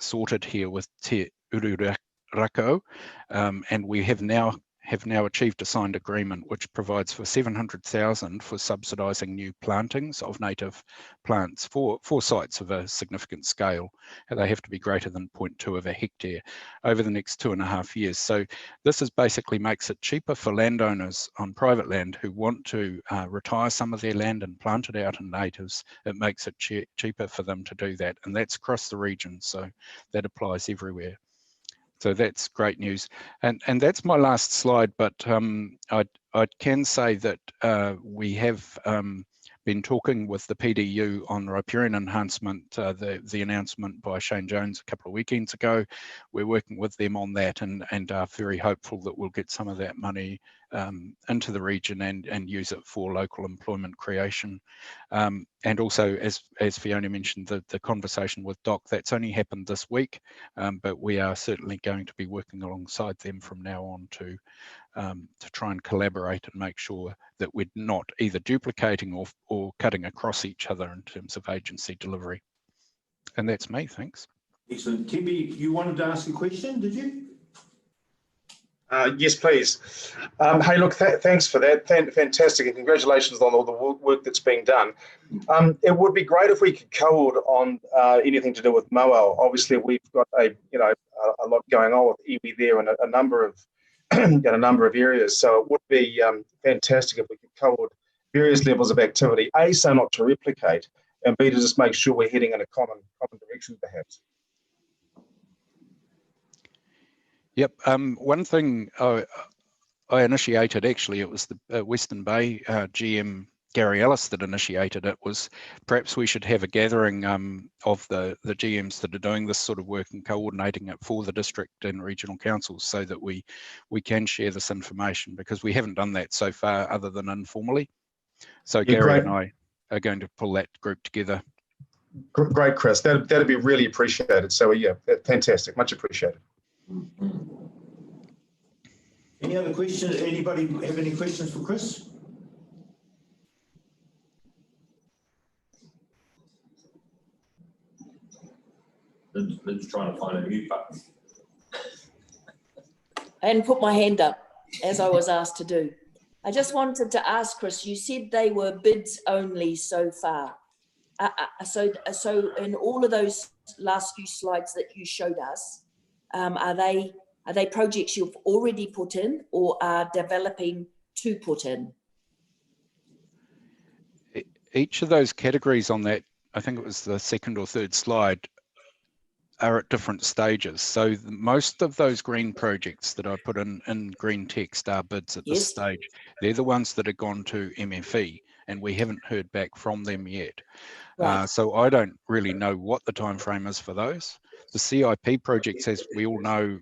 sorted here with Te Ururako, and we have now achieved a signed agreement which provides for 700,000 for subsidising new plantings of native plants for sites of a significant scale. They have to be greater than 0.2 of a hectare over the next 2.5 years. So this basically makes it cheaper for landowners on private land who want to retire some of their land and plant it out in natives. It makes it cheaper for them to do that, and that's across the region, so that applies everywhere. So that's great news. And that's my last slide, but I can say that we have been talking with the PDU on riparian enhancement, the announcement by Shane Jones a couple of weekends ago. We're working with them on that and are very hopeful that we'll get some of that money into the region and use it for local employment creation. And also, as Fiona mentioned, the conversation with DOC, that's only happened this week, but we are certainly going to be working alongside them from now on to try and collaborate and make sure that we're not either duplicating or cutting across each other in terms of agency delivery. And that's me, thanks. Excellent. Timmy, you wanted to ask a question, did you? Yes, please. Hey, look, thanks for that. Fantastic, and congratulations on all the work that's being done. It would be great if we could code on anything to do with Mayoral. Obviously, we've got a lot going on with iwi there and a number of areas. So it would be fantastic if we could code various levels of activity. A, so not to replicate, and B, to just make sure we're heading in a common direction, perhaps. Yep. One thing I initiated, actually, it was the Western Bay GM Gary Ellis that initiated it, was perhaps we should have a gathering of the GMs that are doing this sort of work and coordinating it for the district and regional councils, so that we can share this information, because we haven't done that so far other than informally. So yeah, Gary and I are going to pull that group together. Great, Chris. That'd be really appreciated. So yeah, fantastic. Much appreciated. Any other questions? Anybody have any questions for Chris? Let's try and find a mute button. And put my hand up, as I was asked to do. I just wanted to ask, Chris, you said they were bids only so far. So in all of those last few slides that you showed us, are they projects you've already put in or are developing to put in? Each of those categories on that, I think it was the second or third slide, are at different stages. So most of those green projects that I put in green text are bids at this Yes. stage. They're the ones that have gone to MFE, and we haven't heard back from them yet. Right. So I don't really know what the time frame is for those. The CIP projects, as we all know,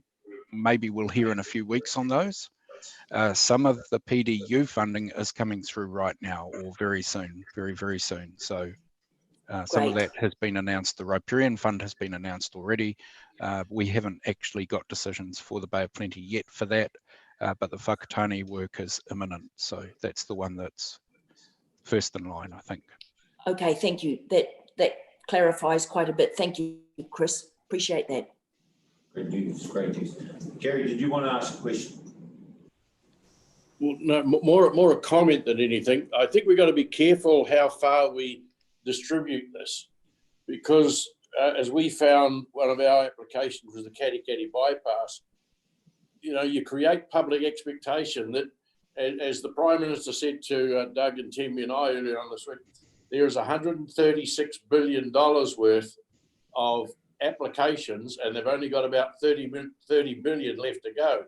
maybe we'll hear in a few weeks on those. Some of the PDU funding is coming through right now, or very soon, very, very soon. So some of Great. that has been announced. The Riparian Fund has been announced already. We haven't actually got decisions for the Bay of Plenty yet for that, but the Whakatane work is imminent. So that's the one that's first in line, I think. Okay, thank you. That clarifies quite a bit. Thank you, Chris. Appreciate that. Great news, great news. Gary, did you want to ask a question? Well, no, more a comment than anything. I think we've got to be careful how far we distribute this, because as we found, one of our applications was the Katikati bypass. You know, you create public expectation that, as the Prime Minister said to Doug and Tim and I earlier on this week, there is $136 billion worth of applications, and they've only got about 30 billion left to go.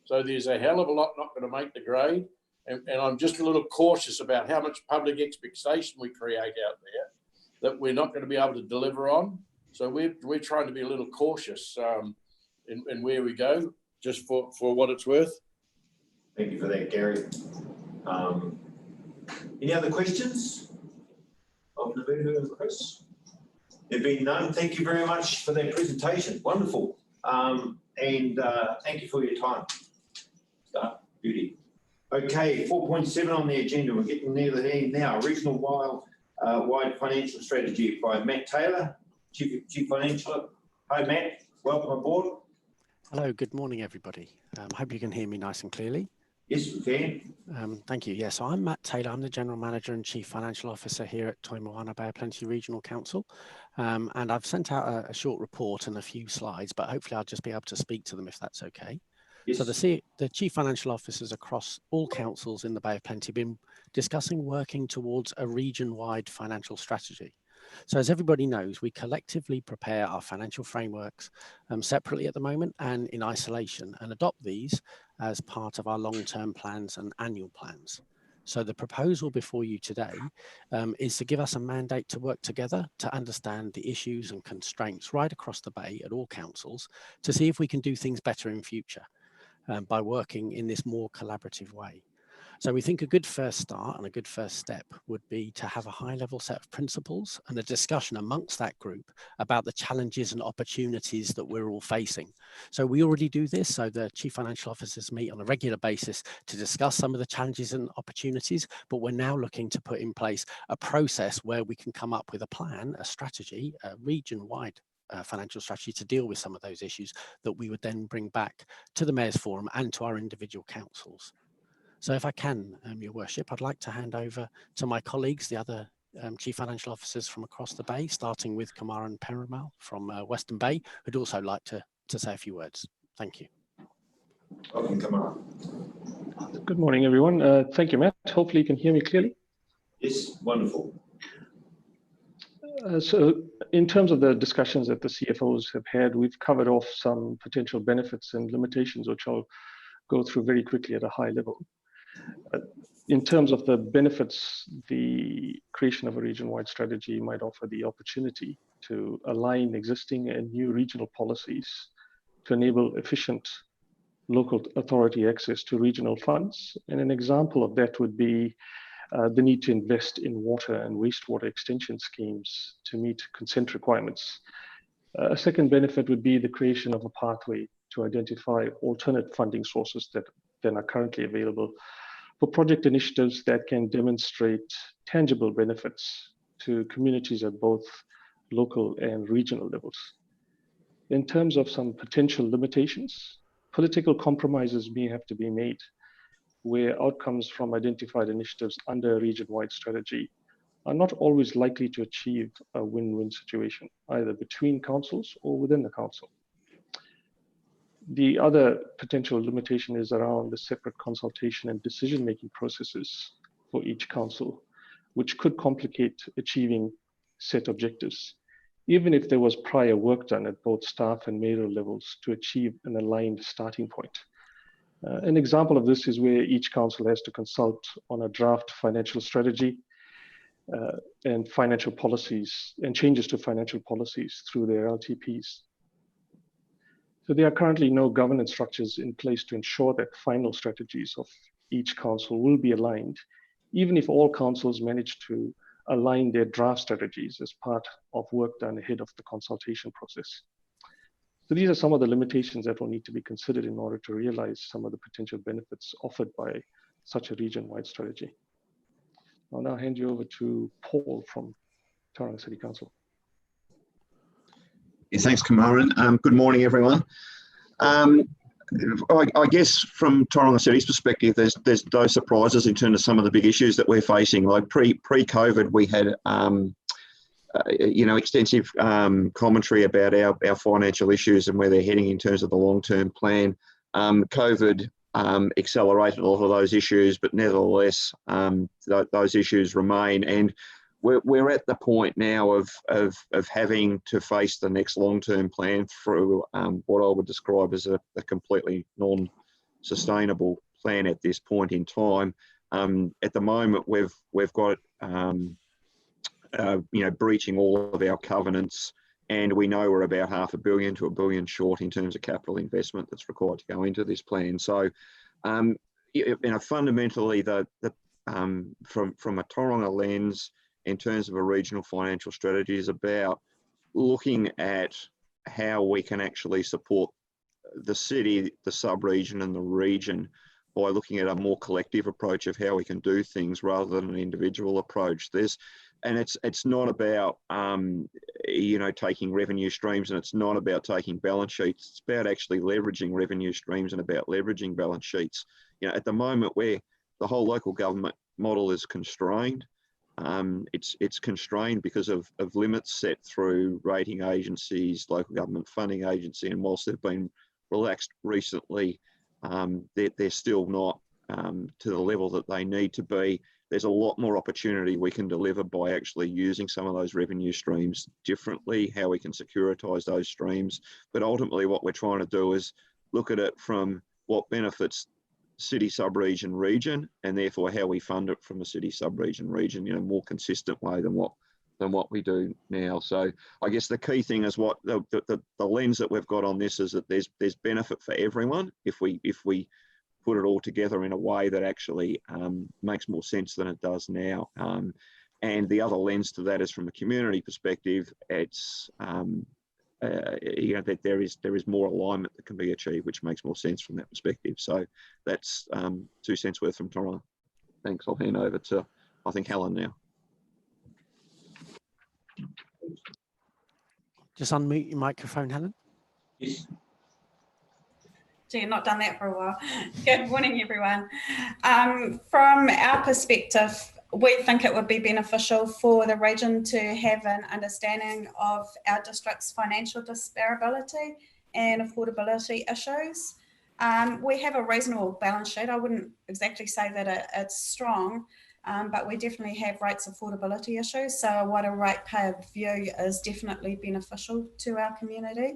So there's a hell of a lot not going to make the grade. And I'm just a little cautious about how much public expectation we create out there that we're not going to be able to deliver on. So we're trying to be a little cautious in where we go, just for what it's worth. Thank you for that, Gary. Any other questions of Navedu and Chris? There being none, thank you very much for that presentation. Wonderful. And thank you for your time. Beauty. Okay, 4.7 on the agenda. We're getting near the end now. Regional wide financial strategy by Matt Taylor, Chief Financial. Hi, Matt. Welcome aboard. Hello, good morning, everybody. Hope you can hear me nice and clearly. Yes, we can. Thank you. Yes, so I'm Matt Taylor. I'm the General Manager and Chief Financial Officer here at Toimoana Bay of Plenty Regional Council. And I've sent out a short report and a few slides, but hopefully I'll just be able to speak to them if that's okay. Yes. So the Chief Financial Officers across all councils in the Bay of Plenty have been discussing working towards a region-wide financial strategy. So as everybody knows, we collectively prepare our financial frameworks separately at the moment and in isolation, and adopt these as part of our long-term plans and annual plans. So the proposal before you today is to give us a mandate to work together to understand the issues and constraints right across the Bay at all councils to see if we can do things better in future by working in this more collaborative way. So we think a good first start and a good first step would be to have a high-level set of principles and a discussion amongst that group about the challenges and opportunities that we're all facing. So we already do this. So the Chief Financial Officers meet on a regular basis to discuss some of the challenges and opportunities, but we're now looking to put in place a process where we can come up with a plan, a strategy, a region-wide financial strategy to deal with some of those issues that we would then bring back to the Mayor's Forum and to our individual councils. So if I can, Your Worship, I'd like to hand over to my colleagues, the other Chief Financial Officers from across the Bay, starting with Kamaran Perumal from Western Bay, who'd also like to say a few words. Thank you. Welcome, Kamaran. Good morning, everyone. Thank you, Matt. Hopefully you can hear me clearly. Yes, wonderful. So in terms of the discussions that the CFOs have had, we've covered off some potential benefits and limitations, which I'll go through very quickly at a high level. In terms of the benefits, the creation of a region-wide strategy might offer the opportunity to align existing and new regional policies to enable efficient local authority access to regional funds. And an example of that would be the need to invest in water and wastewater extension schemes to meet consent requirements. A second benefit would be the creation of a pathway to identify alternate funding sources that are currently available for project initiatives that can demonstrate tangible benefits to communities at both local and regional levels. In terms of some potential limitations, political compromises may have to be made where outcomes from identified initiatives under a region-wide strategy are not always likely to achieve a win-win situation, either between councils or within the council. The other potential limitation is around the separate consultation and decision-making processes for each council, which could complicate achieving set objectives. even if there was prior work done at both staff and mayoral levels to achieve an aligned starting point. An example of this is where each council has to consult on a draft financial strategy and financial policies and changes to financial policies through their LTPs. So there are currently no governance structures in place to ensure that final strategies of each council will be aligned, even if all councils manage to align their draft strategies as part of work done ahead of the consultation process. So these are some of the limitations that will need to be considered in order to realize some of the potential benefits offered by such a region-wide strategy. I'll now hand you over to Paul from Tauranga City Council. Yeah, thanks, Kamaran. Good morning, everyone. I guess from Tauranga City's perspective, there's no surprises in terms of some of the big issues that we're facing. Like pre-COVID, we had extensive commentary about our financial issues and where they're heading in terms of the long-term plan. COVID accelerated a lot of those issues, but nevertheless, those issues remain. And we're at the point now of having to face the next long-term plan through what I would describe as a completely non-sustainable plan at this point in time. At the moment, we've got breaching all of our covenants, and we know we're about $500 million to $1 billion short in terms of capital investment that's required to go into this plan. So, fundamentally, from a Tauranga lens, in terms of a regional financial strategy, is about looking at how we can actually support the city, the sub-region and the region by looking at a more collective approach of how we can do things rather than an individual approach. It's not about, taking revenue streams, and it's not about taking balance sheets. It's about actually leveraging revenue streams and about leveraging balance sheets. At the moment where the whole local government model is constrained, it's constrained because of limits set through rating agencies, local government funding agency, and whilst they've been relaxed recently, they're still not to the level that they need to be. There's a lot more opportunity we can deliver by actually using some of those revenue streams differently, how we can securitize those streams. But ultimately what we're trying to do is look at it from what benefits city, sub-region, region, and therefore how we fund it from a city, sub-region, region in a more consistent way than what we do now. So I guess the key thing is what the lens that we've got on this is that there's benefit for everyone if we put it all together in a way that actually makes more sense than it does now. And the other lens to that is from a community perspective, it's that there is more alignment that can be achieved, which makes more sense from that perspective. So that's 2 cents worth from Tauranga. Thanks. I'll hand over to, I think, Helen now. Just unmute your microphone, Helen. Yes. Gee, not done that for a while. Good morning, everyone. From our perspective, we think it would be beneficial for the region to have an understanding of our district's financial disparity and affordability issues. We have a reasonable balance sheet. I wouldn't exactly say that it's strong, but we definitely have rates affordability issues. So a wider ratepayer view is definitely beneficial to our community.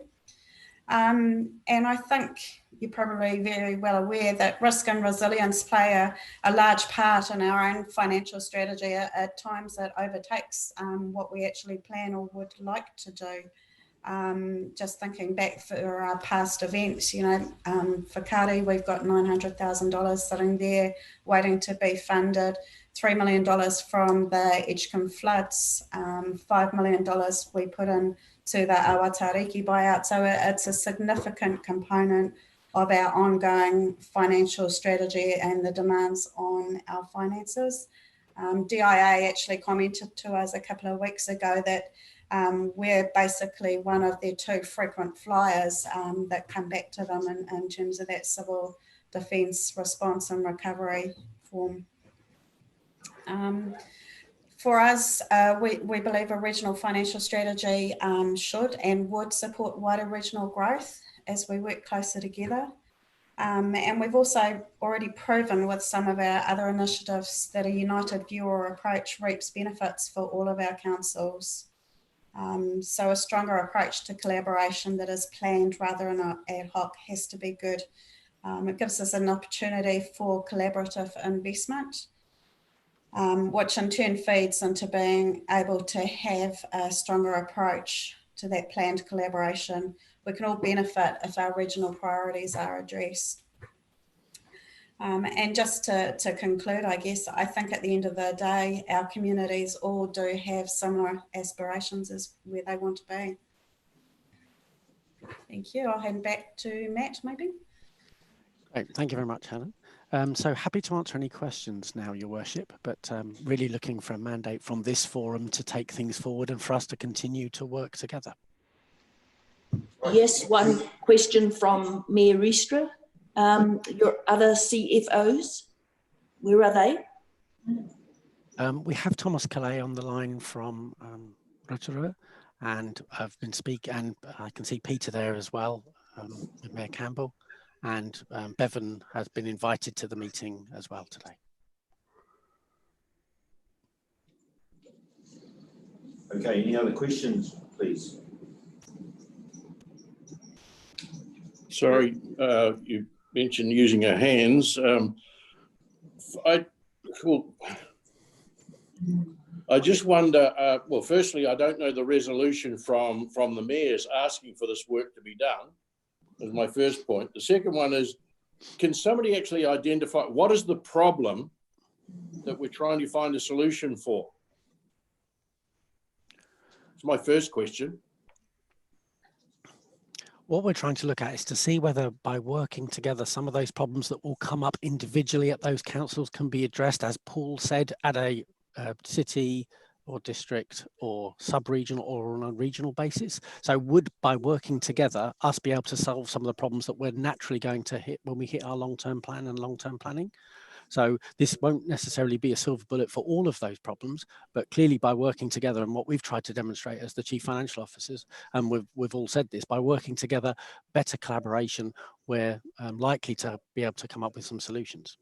And I think you're probably very well aware that risk and resilience play a large part in our own financial strategy. At times it overtakes what we actually plan or would like to do. Just thinking back for our past events, for Kāri, we've got $900,000 sitting there waiting to be funded, $3 million from the Edgecombe floods, $5 million we put in to the Awatariki buyout. So it's a significant component of our ongoing financial strategy and the demands on our finances. DIA actually commented to us a couple of weeks ago that we're basically one of their 2 frequent flyers that come back to them in terms of that civil defence response and recovery form. For us, we believe a regional financial strategy should and would support wider regional growth as we work closer together. And we've also already proven with some of our other initiatives that a united view or approach reaps benefits for all of our councils. So a stronger approach to collaboration that is planned rather than ad hoc has to be good. It gives us an opportunity for collaborative investment, which in turn feeds into being able to have a stronger approach to that planned collaboration. We can all benefit if our regional priorities are addressed. And just to conclude, I guess, I think at the end of the day, our communities all do have similar aspirations as where they want to be. Thank you. I'll hand back to Matt, maybe. Great. Thank you very much, Helen. So happy to answer any questions now, Your Worship, but really looking for a mandate from this forum to take things forward and for us to continue to work together. Yes, one question from Mayor Ristra. Your other CFOs, where are they? We have Thomas Calais on the line from Rotorua, and I've been speaking, and I can see Peter there as well, with Mayor Campbell, and Bevan has been invited to the meeting as well today. Okay, any other questions, please? Sorry, you mentioned using our hands. I just wonder, well, firstly, I don't know the resolution from the mayors asking for this work to be done, is my first point. The second one is, can somebody actually identify what is the problem that we're trying to find a solution for? It's my first question. What we're trying to look at is to see whether by working together, some of those problems that will come up individually at those councils can be addressed, as Paul said, at a city or district or sub-regional or on a regional basis. So would, by working together, us be able to solve some of the problems that we're naturally going to hit when we hit our long-term plan and long-term planning? So this won't necessarily be a silver bullet for all of those problems, but clearly by working together, and what we've tried to demonstrate as the chief financial officers, and we've all said this, by working together, better collaboration, we're likely to be able to come up with some solutions.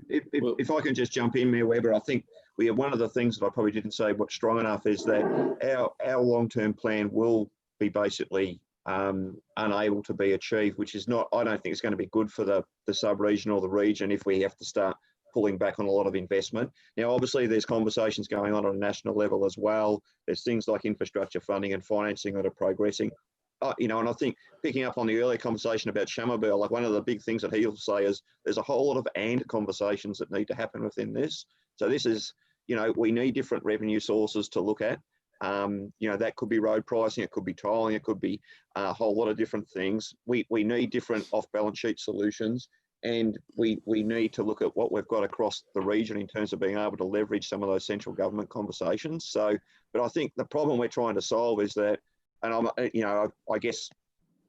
If I can just jump in, Mayor Webber, I think one of the things that I probably didn't say what's strong enough is that our long-term plan will be basically unable to be achieved, which is not, I don't think it's going to be good for the sub-region or the region if we have to start pulling back on a lot of investment. Now, obviously, there's conversations going on a national level as well. There's things like infrastructure funding and financing that are progressing. And I think picking up on the earlier conversation about Shamabel, like one of the big things that he'll say is there's a whole lot of and conversations that need to happen within this. So this is, we need different revenue sources to look at. That could be road pricing, it could be tiling, it could be a whole lot of different things. We need different off-balance sheet solutions, and we need to look at what we've got across the region in terms of being able to leverage some of those central government conversations. So, but I think the problem we're trying to solve is that, and I guess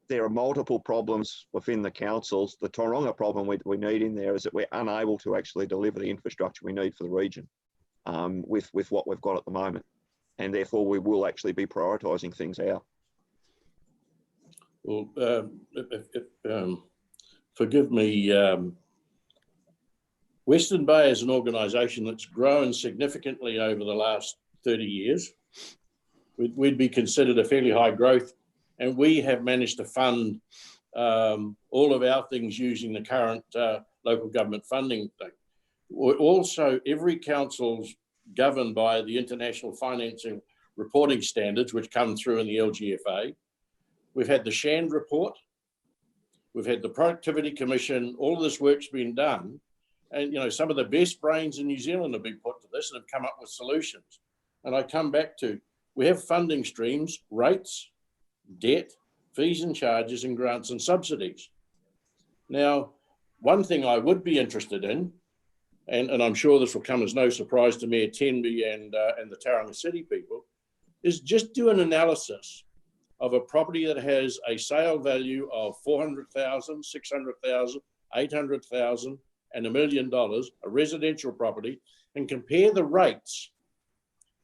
there are multiple problems within the councils. The Tauranga problem we need in there is that we're unable to actually deliver the infrastructure we need for the region with what we've got at the moment. And therefore we will actually be prioritising things out. Well, forgive me, Western Bay is an organisation that's grown significantly over the last 30 years. We'd be considered a fairly high growth, and we have managed to fund all of our things using the current local government funding thing. Also, every council's governed by the International Financing Reporting Standards, which come through in the LGFA. We've had the Shand report. We've had the Productivity Commission. All of this work's been done. And, some of the best brains in New Zealand have been put to this and have come up with solutions. And I come back to, we have funding streams, rates, debt, fees and charges, and grants and subsidies. Now, one thing I would be interested in, and I'm sure this will come as no surprise to Mayor Tenby and the Tauranga City people, is just do an analysis of a property that has a sale value of $400,000, $600,000, $800,000, and $1 million, a residential property, and compare the rates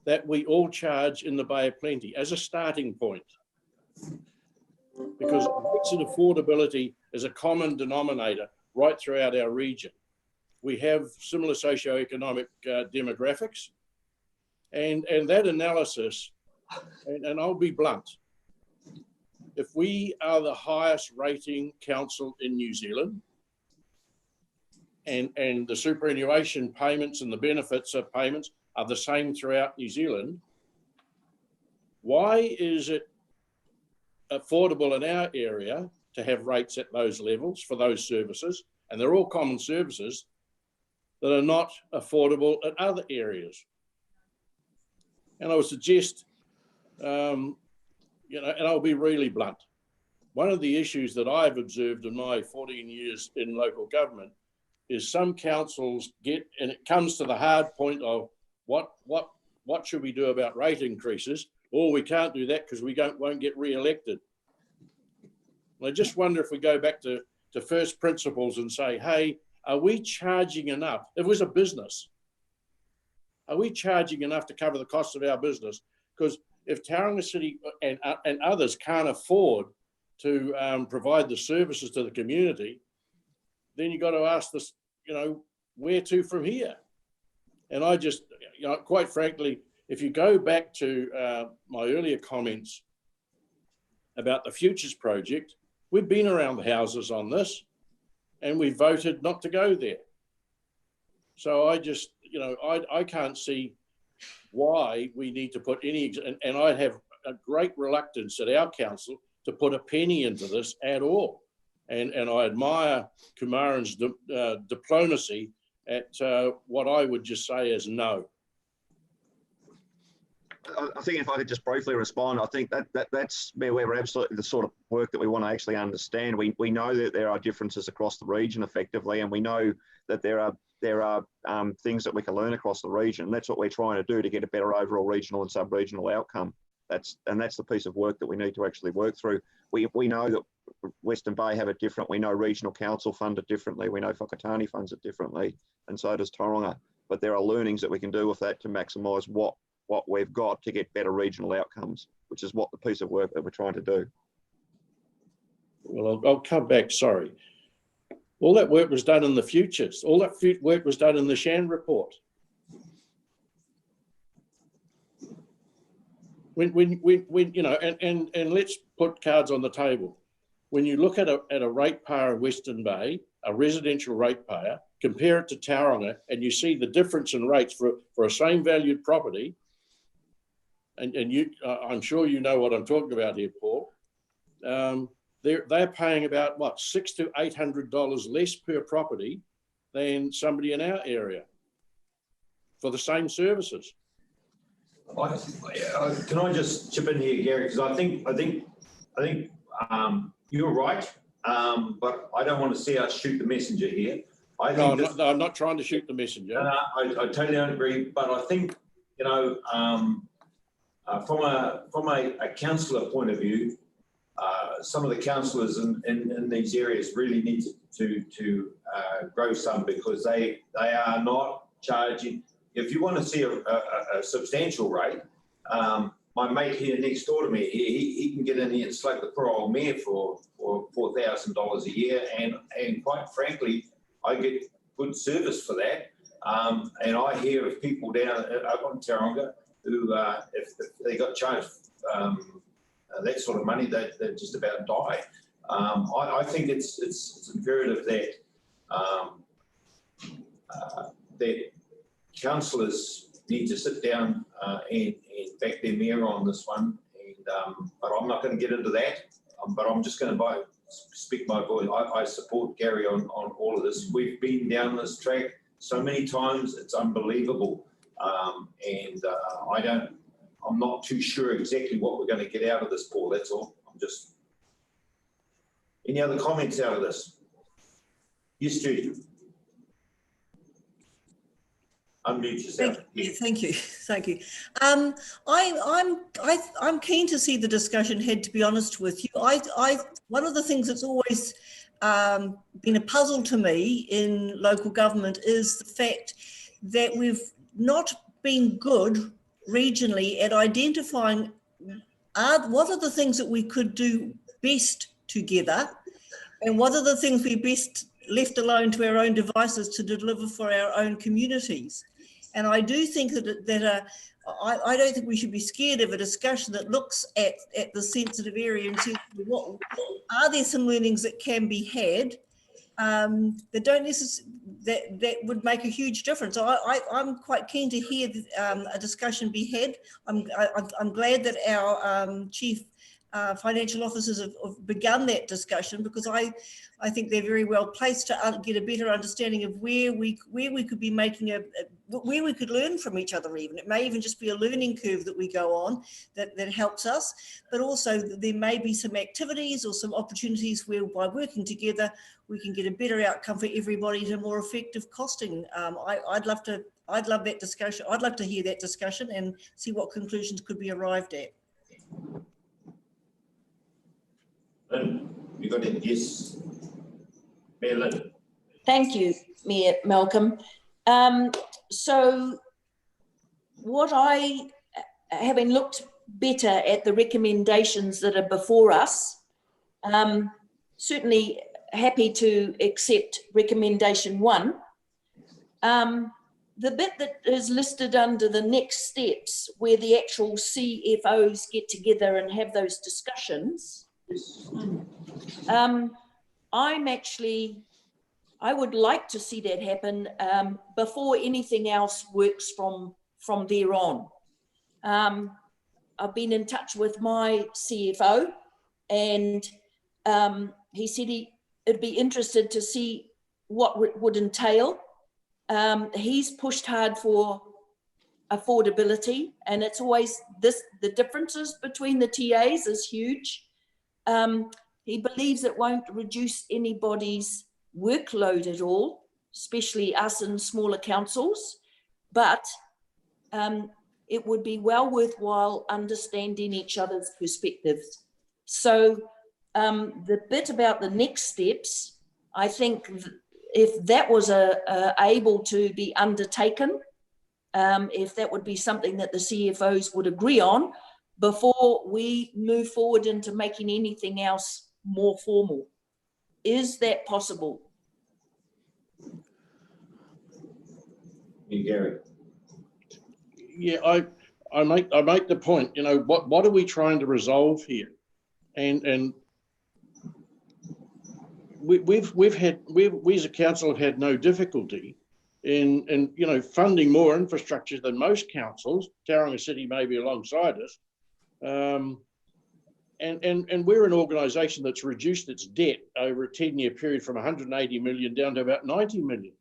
that we all charge in the Bay of Plenty as a starting point. Because rates and affordability is a common denominator right throughout our region. We have similar socioeconomic demographics, and that analysis and I'll be blunt. If we are the highest rating council in New Zealand, and the superannuation payments and the benefits of payments are the same throughout New Zealand, why is it affordable in our area to have rates at those levels for those services, and they're all common services, that are not affordable in other areas? And I would suggest, and I'll be really blunt, one of the issues that I've observed in my 14 years in local government is some councils and it comes to the hard point of what should we do about rate increases? Oh, we can't do that because we won't get re-elected. And I just wonder if we go back to first principles and say, hey, are we charging enough? If it was a business, are we charging enough to cover the costs of our business? Because if Tauranga City and others can't afford to provide the services to the community, then you've got to ask this, where to from here? And I just, quite frankly, if you go back to my earlier comments about the Futures Project, we've been around the houses on this and we voted not to go there. So I just, I can't see why we need to put any, and I'd have a great reluctance at our council to put a penny into this at all. And I admire Kumaran's diplomacy at what I would just say is no. I think if I could just briefly respond, I think that's where we're absolutely the sort of work that we want to actually understand. We know that there are differences across the region effectively, and we know that there are things that we can learn across the region. That's what we're trying to do to get a better overall regional and sub-regional outcome. That's the piece of work that we need to actually work through. We know that Western Bay have it different. We know regional council fund it differently. We know Whakatane funds it differently, and so does Tauranga. But there are learnings that we can do with that to maximise what we've got to get better regional outcomes, which is what the piece of work that we're trying to do. Well, I'll come back, sorry. All that work was done in the Futures. All that work was done in the Shan report. When and let's put cards on the table. When you look at a ratepayer in Western Bay, a residential ratepayer, compare it to Tauranga, and you see the difference in rates for a same valued property, and you, I'm sure you know what I'm talking about here, Paul. They're paying about what, $600 to $800 less per property than somebody in our area for the same services. Can I just chip in here, Gary? Because I think you're right, but I don't want to see us shoot the messenger here. I'm not trying to shoot the messenger. I totally don't agree, but I think from a councillor point of view, some of the councillors in these areas really need to grow some, because they are not charging. If you want to see a substantial rate, my mate here next door to me, he can get in here and slug the poor old mare for $4,000 a year, and quite frankly, I get good service for that. And I hear of people down up on Tauranga who, if they got charged that sort of money, they just about die. I think it's imperative that councillors need to sit down and back their mayor on this one. And but I'm not going to get into that. But I'm just going to speak my voice. I support Gary on all of this. We've been down this track so many times, it's unbelievable. I'm not too sure exactly what we're going to get out of this, Paul. That's all. Any other comments out of this? Yes, Judy. Unmute yourself. Thank you. I'm keen to see the discussion head, to be honest with you. One of the things that's always been a puzzle to me in local government is the fact that we've not been good regionally at identifying what are the things that we could do best together, and what are the things we best left alone to our own devices to deliver for our own communities. And I do think I don't think we should be scared of a discussion that looks at the sensitive area and says, what are there some learnings that can be had that don't necessarily, that would make a huge difference. I'm quite keen to hear a discussion be had. I'm glad that our chief financial officers have begun that discussion, because I think they're very well placed to get a better understanding of where we could be making where we could learn from each other. Even it may even just be a learning curve that we go on that helps us, but also there may be some activities or some opportunities where by working together we can get a better outcome for everybody and a more effective costing. I'd love that discussion. I'd love to hear that discussion and see what conclusions could be arrived at. Lynn, you got it? Yes. Mayor Lynn. Thank you, Mayor Malcolm. So what having looked better at the recommendations that are before us, certainly happy to accept recommendation 1. The bit that is listed under the next steps, where the actual CFOs get together and have those discussions, I would like to see that happen before anything else works from there on. I've been in touch with my CFO, and he said he'd be interested to see what it would entail. He's pushed hard for affordability, and it's always the differences between the TAs is huge. He believes it won't reduce anybody's workload at all, especially us in smaller councils, but it would be well worthwhile understanding each other's perspectives. So the bit about the next steps, I think if that was able to be undertaken, if that would be something that the CFOs would agree on before we move forward into making anything else more formal. Is that possible? Gary. Yeah, I make the point, you know, what are we trying to resolve here? And we as a council have had no difficulty in you know, funding more infrastructure than most councils. Tauranga City may be alongside us. And we're an organisation that's reduced its debt over a 10-year period from 180 million down to about 90 million.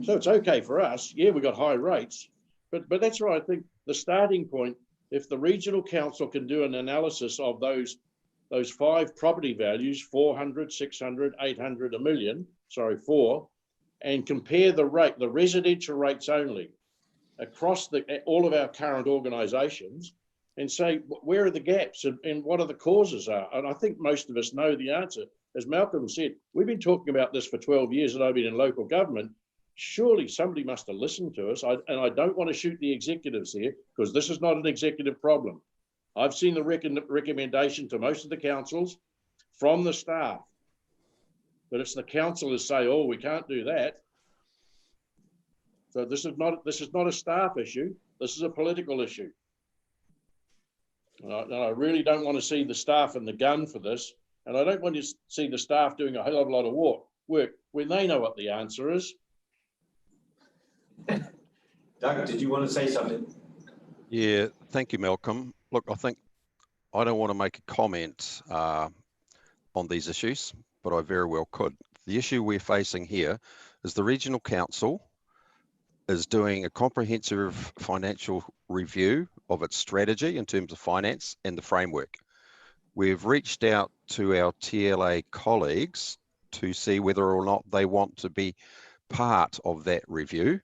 So it's okay for us. Yeah, we got high rates, but that's right. I think the starting point, if the regional council can do an analysis of those 5 property values, 400, 600, 800, a million, sorry, 4, and compare the residential rates only across all of our current organisations, and say, where are the gaps and what are the causes are? And I think most of us know the answer. As Malcolm said, we've been talking about this for 12 years and I've been in local government. Surely somebody must have listened to us. And I don't want to shoot the executives here, because this is not an executive problem. I've seen the recommendation to most of the councils from the staff, but it's the councillors say, oh, we can't do that. So this is not a staff issue. This is a political issue. And I really don't want to see the staff in the gun for this. And I don't want to see the staff doing a hell of a lot of work when they know what the answer is. Doug, did you want to say something? Yeah, thank you, Malcolm. Look, I think I don't want to make a comment on these issues, but I very well could. The issue we're facing here is the regional council is doing a comprehensive financial review of its strategy in terms of finance and the framework. We've reached out to our TLA colleagues to see whether or not they want to be part of that review.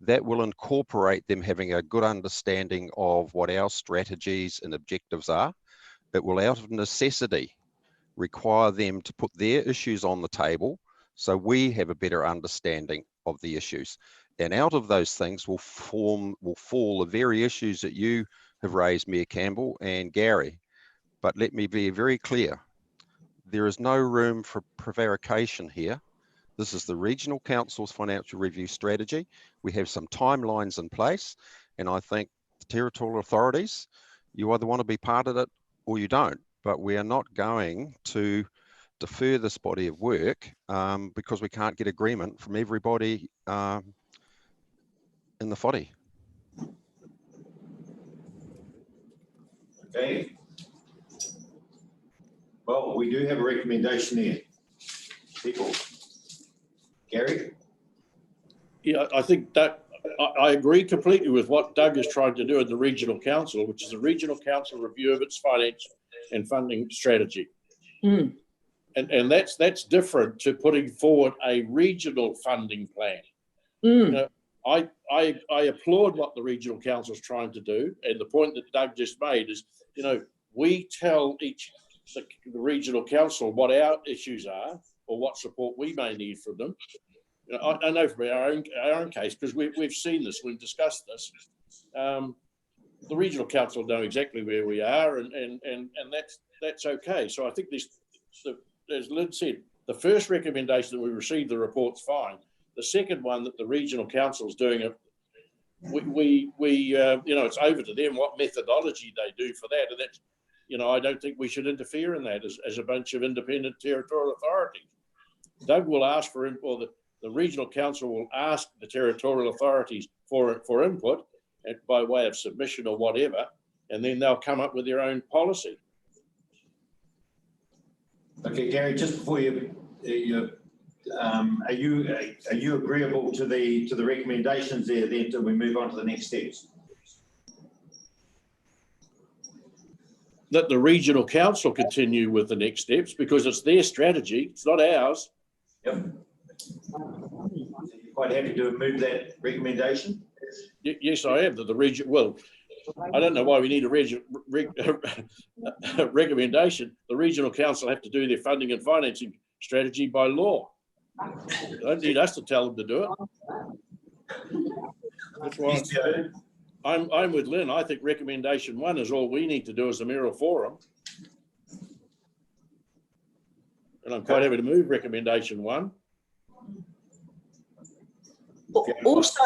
That will incorporate them having a good understanding of what our strategies and objectives are. It will, out of necessity, require them to put their issues on the table so we have a better understanding of the issues. And out of those things will fall the very issues that you have raised, Mayor Campbell and Gary. But let me be very clear. There is no room for prevarication here. This is the Regional Council's financial review strategy. We have some timelines in place, and I think the territorial authorities, you either want to be part of it or you don't, but we are not going to defer this body of work because we can't get agreement from everybody in the body. Okay. Well, we do have a recommendation there. People. Gary? Yeah, I think that I agree completely with what Doug is trying to do at the Regional Council, which is a Regional Council review of its finance and funding strategy. Mm. And that's different to putting forward a regional funding plan. Mm. You know, I applaud what the Regional Council is trying to do, and the point that Doug just made is, you know, we tell the Regional Council what our issues are or what support we may need from them. You know, I know from our own case, because we've seen this, we've discussed this. The Regional Council know exactly where we are, and that's okay. So I think this, as Lynn said, the first recommendation that we received, the report's fine. The second one that the Regional Council is doing it, we you know, it's over to them what methodology they do for that, and that's, you know, I don't think we should interfere in that as a bunch of independent territorial authorities. Doug will ask for input, or the Regional Council will ask the territorial authorities for input by way of submission or whatever, and then they'll come up with their own policy. Okay, Gary, just before are you agreeable to the recommendations there then till we move on to the next steps? That the Regional Council continue with the next steps because it's their strategy, it's not ours. Yep. You're quite happy to move that recommendation? Yes, I am. That the region, well, I don't know why we need a recommendation. The Regional Council have to do their funding and financing strategy by law. They don't need us to tell them to do it. That's why I'm with Lynn. I think recommendation 1 is all we need to do as a Mayoral Forum. And I'm quite happy to move recommendation 1. Also,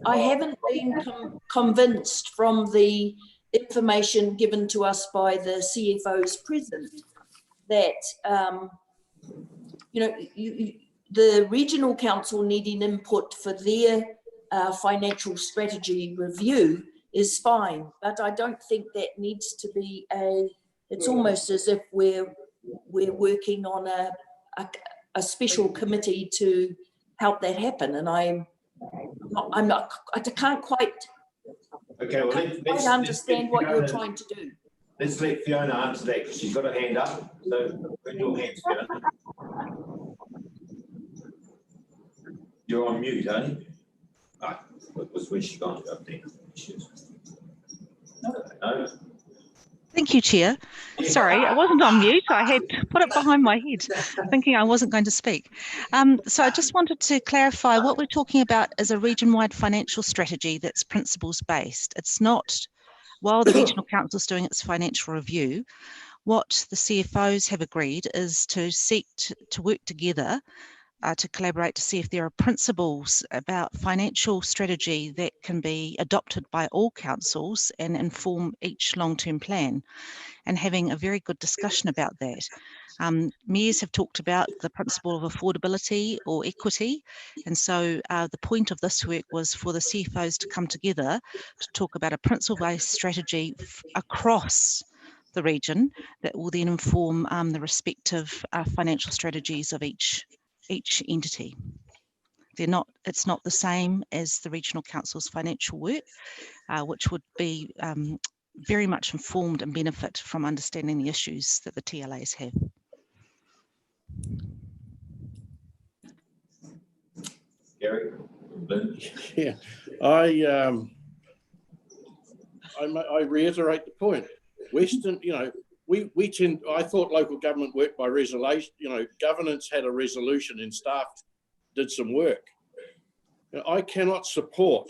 I haven't been convinced from the information given to us by the CFO's president that, you know, the Regional Council needing input for their financial strategy review is fine, but I don't think that needs to be it's almost as if we're working on a special committee to help that happen, and I can't quite understand what you're trying to do. Let's let Fiona answer that because she's got her hand up. So put your hands, Fiona. You're on mute, aren't you? Right. Where's she gone? Up there. No. Thank you, Chair. Sorry, I wasn't on mute. I had put it behind my head, thinking I wasn't going to speak. So I just wanted to clarify what we're talking about is a region-wide financial strategy that's principles-based. It's not, while the Regional Council is doing its financial review, what the CFOs have agreed is to seek to work together to collaborate to see if there are principles about financial strategy that can be adopted by all councils and inform each long-term plan, and having a very good discussion about that. Mayors have talked about the principle of affordability or equity, and so the point of this work was for the CFOs to come together to talk about a principle-based strategy across the region that will then inform the respective financial strategies of each entity. It's not the same as the Regional Council's financial work, which would be very much informed and benefit from understanding the issues that the TLAs have. Gary? Yeah, I reiterate the point. Western, you know, we tend, I thought local government worked by resolution, you know, governance had a resolution and staff did some work. You know, I cannot support,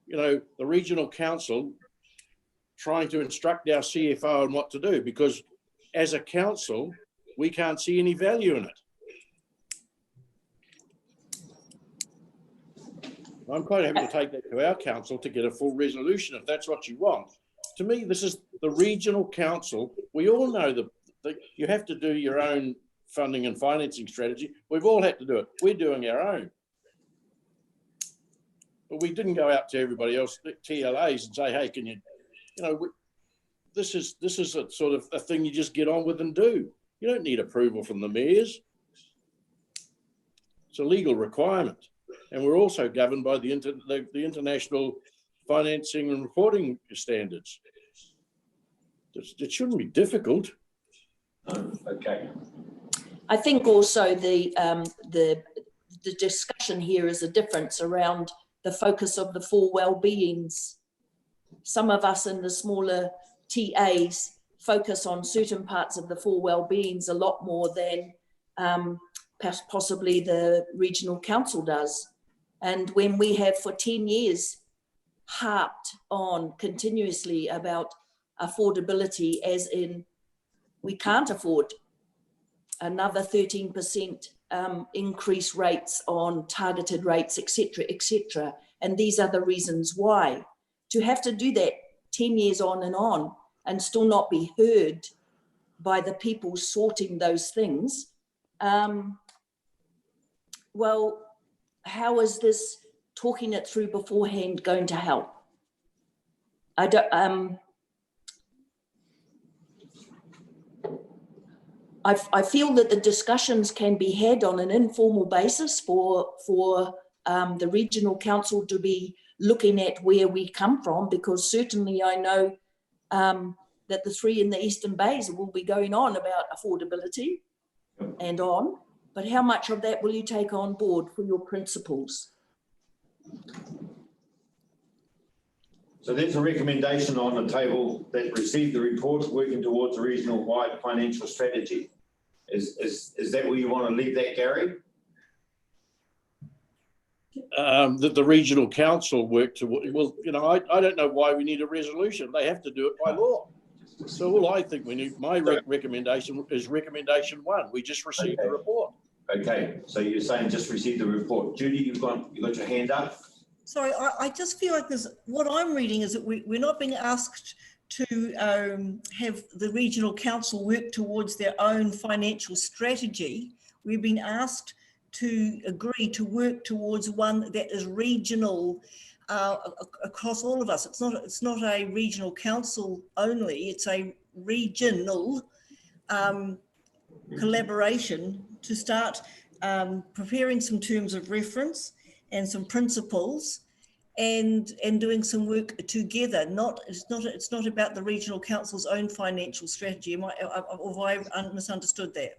you know, the Regional Council trying to instruct our CFO on what to do, because as a council, we can't see any value in it. I'm quite happy to take that to our council to get a full resolution if that's what you want. To me, this is the regional council. We all know that you have to do your own funding and financing strategy. We've all had to do it. We're doing our own. But we didn't go out to everybody else, TLAs, and say, hey, can you, this is a sort of a thing you just get on with and do. You don't need approval from the mayors. It's a legal requirement. And we're also governed by the international financing and reporting standards. It shouldn't be difficult. Okay. I think also the discussion here is a difference around the focus of the 4 well-beings. Some of us in the smaller TAs focus on certain parts of the 4 well-beings a lot more than possibly the regional council does. And when we have for 10 years harped on continuously about affordability, as in we can't afford another 13% increase rates on targeted rates, etc. And these are the reasons why. To have to do that 10 years on and still not be heard by the people sorting those things, well, how is this talking it through beforehand going to help? I feel that the discussions can be had on an informal basis for the regional council to be looking at where we come from, because certainly I know that the 3 in the Eastern Bays will be going on about affordability and on, but how much of that will you take on board for your principles? So there's a recommendation on the table that received the report working towards a regional-wide financial strategy. Is that where you want to leave that, Gary? That the regional council work to, well, I don't know why we need a resolution. They have to do it by law. So all I think we need, my recommendation is recommendation 1. We just received the report. Okay, so you're saying just received the report. Judy, you got your hand up. Sorry, I just feel like what I'm reading is that we're not being asked to have the regional council work towards their own financial strategy. We've been asked to agree to work towards one that is regional across all of us. It's not a regional council only, it's a regional collaboration to start preparing some terms of reference and some principles and doing some work together. It's not about the regional council's own financial strategy. Have I misunderstood that?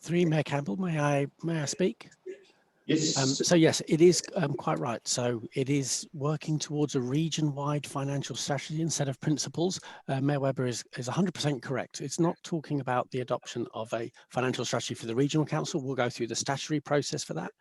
Through Mayor Campbell, may I speak? Yes. So yes, it is quite right. So it is working towards a region-wide financial strategy and set of principles. Mayor Webber is 100% correct. It's not talking about the adoption of a financial strategy for the regional council. We'll go through the statutory process for that.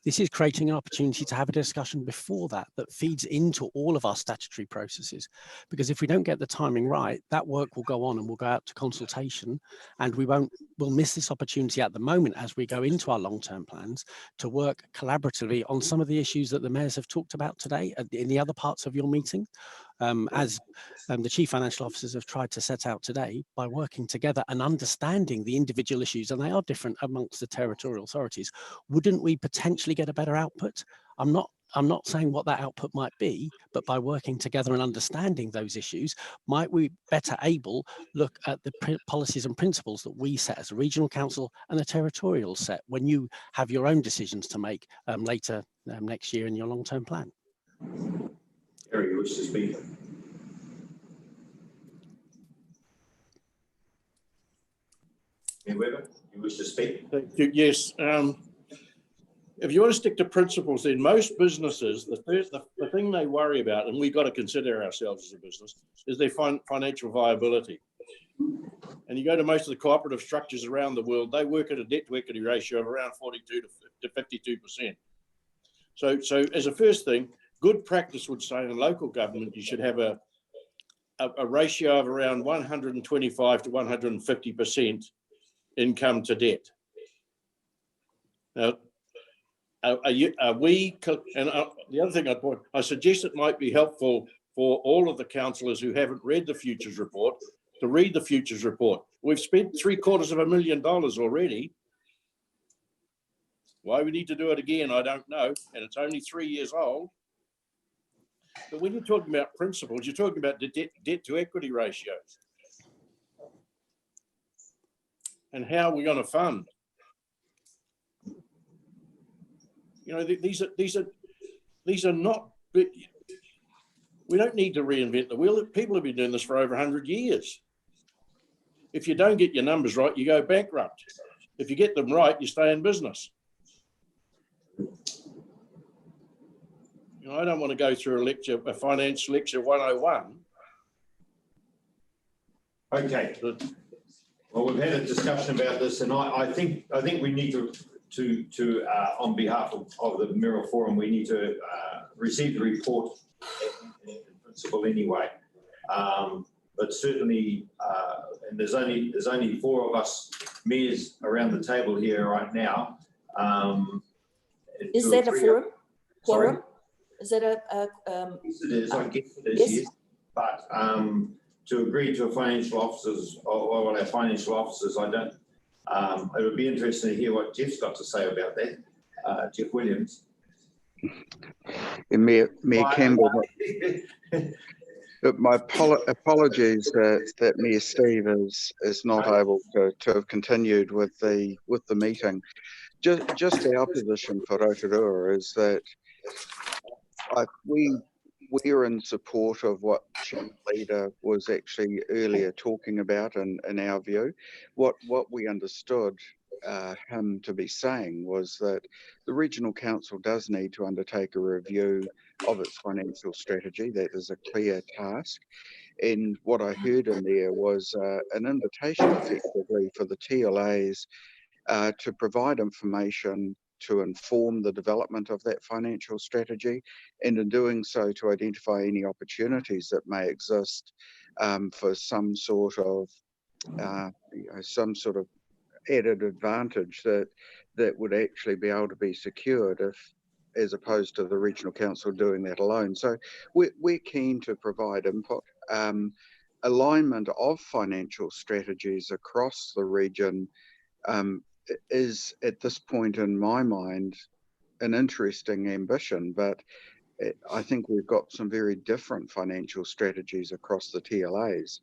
This is creating an opportunity to have a discussion before that feeds into all of our statutory processes. Because if we don't get the timing right, that work will go on and we'll go out to consultation, and we'll miss this opportunity at the moment as we go into our long-term plans to work collaboratively on some of the issues that the mayors have talked about today in the other parts of your meeting, as the chief financial officers have tried to set out today, by working together and understanding the individual issues, and they are different amongst the territorial authorities. Wouldn't we potentially get a better output? I'm not saying what that output might be, but by working together and understanding those issues, might we better able look at the policies and principles that we set as a regional council and the territorial set when you have your own decisions to make later next year in your long-term plan. Gary, you wish to speak? Mayor Webber, you wish to speak? Yes. If you want to stick to principles, then most businesses, the thing they worry about, and we've got to consider ourselves as a business, is their financial viability. And you go to most of the cooperative structures around the world, they work at a debt to equity ratio of around 42 to 52%. So as a first thing, good practice would say in local government, you should have a ratio of around 125 to 150% income to debt. Now, are we, and the other thing I suggest it might be helpful for all of the councillors who haven't read the Futures Report to read the Futures Report. We've spent $750,000 already. Why we need to do it again, I don't know, and it's only 3 years old. But when you're talking about principles, you're talking about the debt to equity ratios. And how are we going to fund? You know, these are not, we don't need to reinvent the wheel. People have been doing this for over 100 years. If you don't get your numbers right, you go bankrupt. If you get them right, you stay in business. You know, I don't want to go through a finance lecture 101. Okay. Well, we've had a discussion about this, and I think we need to on behalf of the Mayoral Forum, we need to receive the report in principle anyway. But certainly, and there's only 4 of us mayors around the table here right now. Is that a forum? Sorry? Is that a? Yes, it is. I guess it is. Yes. Yes. But to agree to a financial officers or our financial officers, I don't. It would be interesting to hear what Jeff's got to say about that. Jeff Williams. Mayor Campbell, my apologies that Mayor Steve is not able to have continued with the meeting. Just our position for Rotorua is that we're in support of what Chief Leader was actually earlier talking about in our view. What we understood him to be saying was that the Regional Council does need to undertake a review of its financial strategy. That is a clear task. And what I heard in there was an invitation effectively for the TLAs to provide information to inform the development of that financial strategy, and in doing so to identify any opportunities that may exist for some sort of added advantage that would actually be able to be secured as opposed to the Regional Council doing that alone. So we're keen to provide input. Alignment of financial strategies across the region is at this point in my mind an interesting ambition, but I think we've got some very different financial strategies across the TLAs,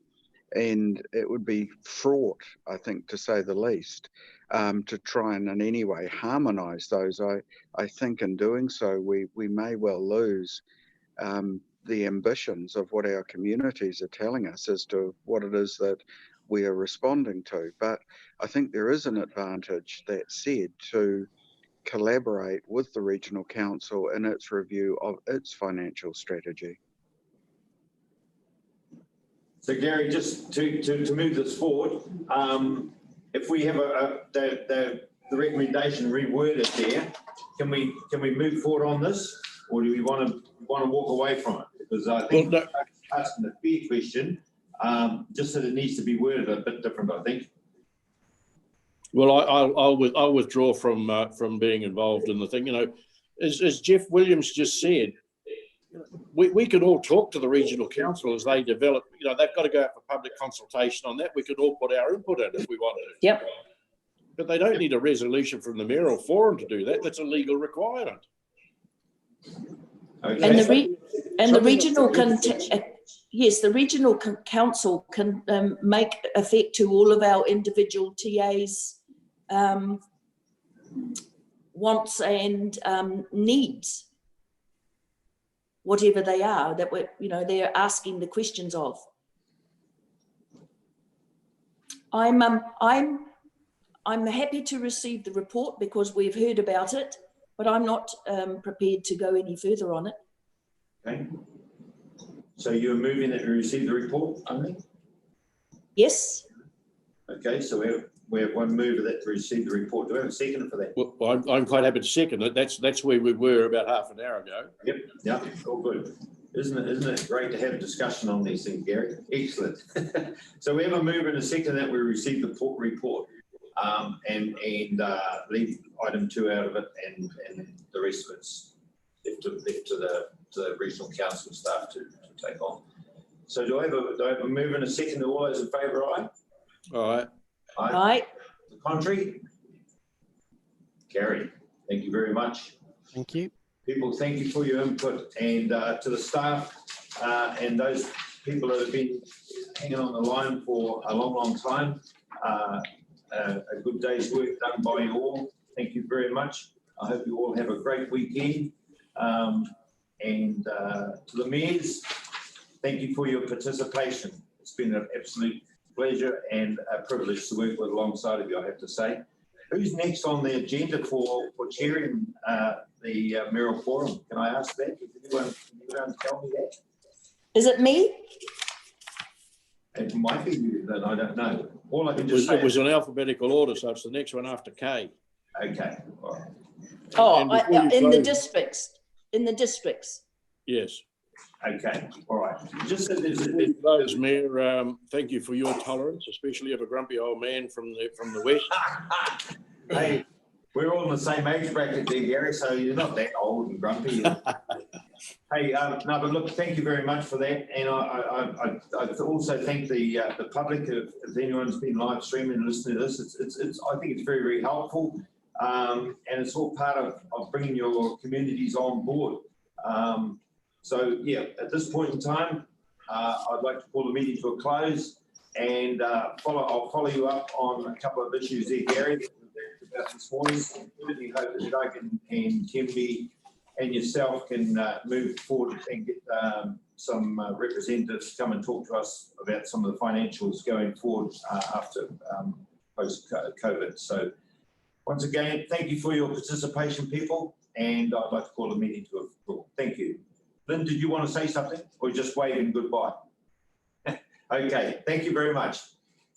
and it would be fraught, I think, to say the least, to try and in any way harmonise those. I think in doing so we may well lose the ambitions of what our communities are telling us as to what it is that we are responding to. But I think there is an advantage, that said, to collaborate with the Regional Council in its review of its financial strategy. So Gary, just to move this forward, if we have the recommendation reworded there, can we move forward on this, or do we want to walk away from it? Because I think asking a fair question, just that it needs to be worded a bit different, I think. Well, I'll withdraw from being involved in the thing. You know, as Jeff Williams just said, we could all talk to the Regional Council as they develop. You know, they've got to go out for public consultation on that. We could all put our input in if we wanted to. Yep. But they don't need a resolution from the Mayoral Forum to do that. That's a legal requirement. Okay. And the regional the Regional Council can make effect to all of our individual TAs' wants and needs, whatever they are that they're asking the questions of. I'm happy to receive the report because we've heard about it, but I'm not prepared to go any further on it. Okay. So you're moving that we receive the report only? Yes. Okay, so we have one mover that to receive the report. Do we have a second for that? Well, I'm quite happy to second it. That's where we were about half an hour ago. Yep, yeah, all good. Isn't it great to have a discussion on these things, Gary? Excellent. So we have a mover and a second that we receive the report. and leave item 2 out of it, and the rest of it's left to the regional council staff to take on. So do I have a move and a second? All those in favour, aye? Aye. Aye. The contrary? Carried. Thank you very much. Thank you. People, thank you for your input, and to the staff and those people that have been hanging on the line for a long time. A good day's work done by you all. Thank you very much. I hope you all have a great weekend. And to the mayors, thank you for your participation. It's been an absolute pleasure and a privilege to work with alongside of you, I have to say. Who's next on the agenda for chairing the Mayoral Forum? Can I ask that? Can anyone tell me that? Is it me? It might be you, then I don't know. All I can just say it was in alphabetical order, so it's the next one after K. Okay. All right. Oh, And in the districts. In the districts. Yes. Okay. All right. Just those, Mayor. Thank you for your tolerance, especially of a grumpy old man from the west. Hey, we're all in the same age bracket there, Gary, so you're not that old and grumpy. Hey, no, but look, thank you very much for that, and I also thank the public. If anyone's been live streaming and listening to this, it's I think it's very helpful, and it's all part of bringing your communities on board. So yeah, at this point in time, I'd like to call the meeting to a close, and I'll follow you up on a couple of issues there, Gary, about this morning. I really hope that Doug and Kimby and yourself can move forward and get some representatives to come and talk to us about some of the financials going forward after post-COVID. So once again, thank you for your participation, people, and I'd like to call the meeting to a close. Thank you. Lynn, did you want to say something or just waving goodbye? Okay, thank you very much.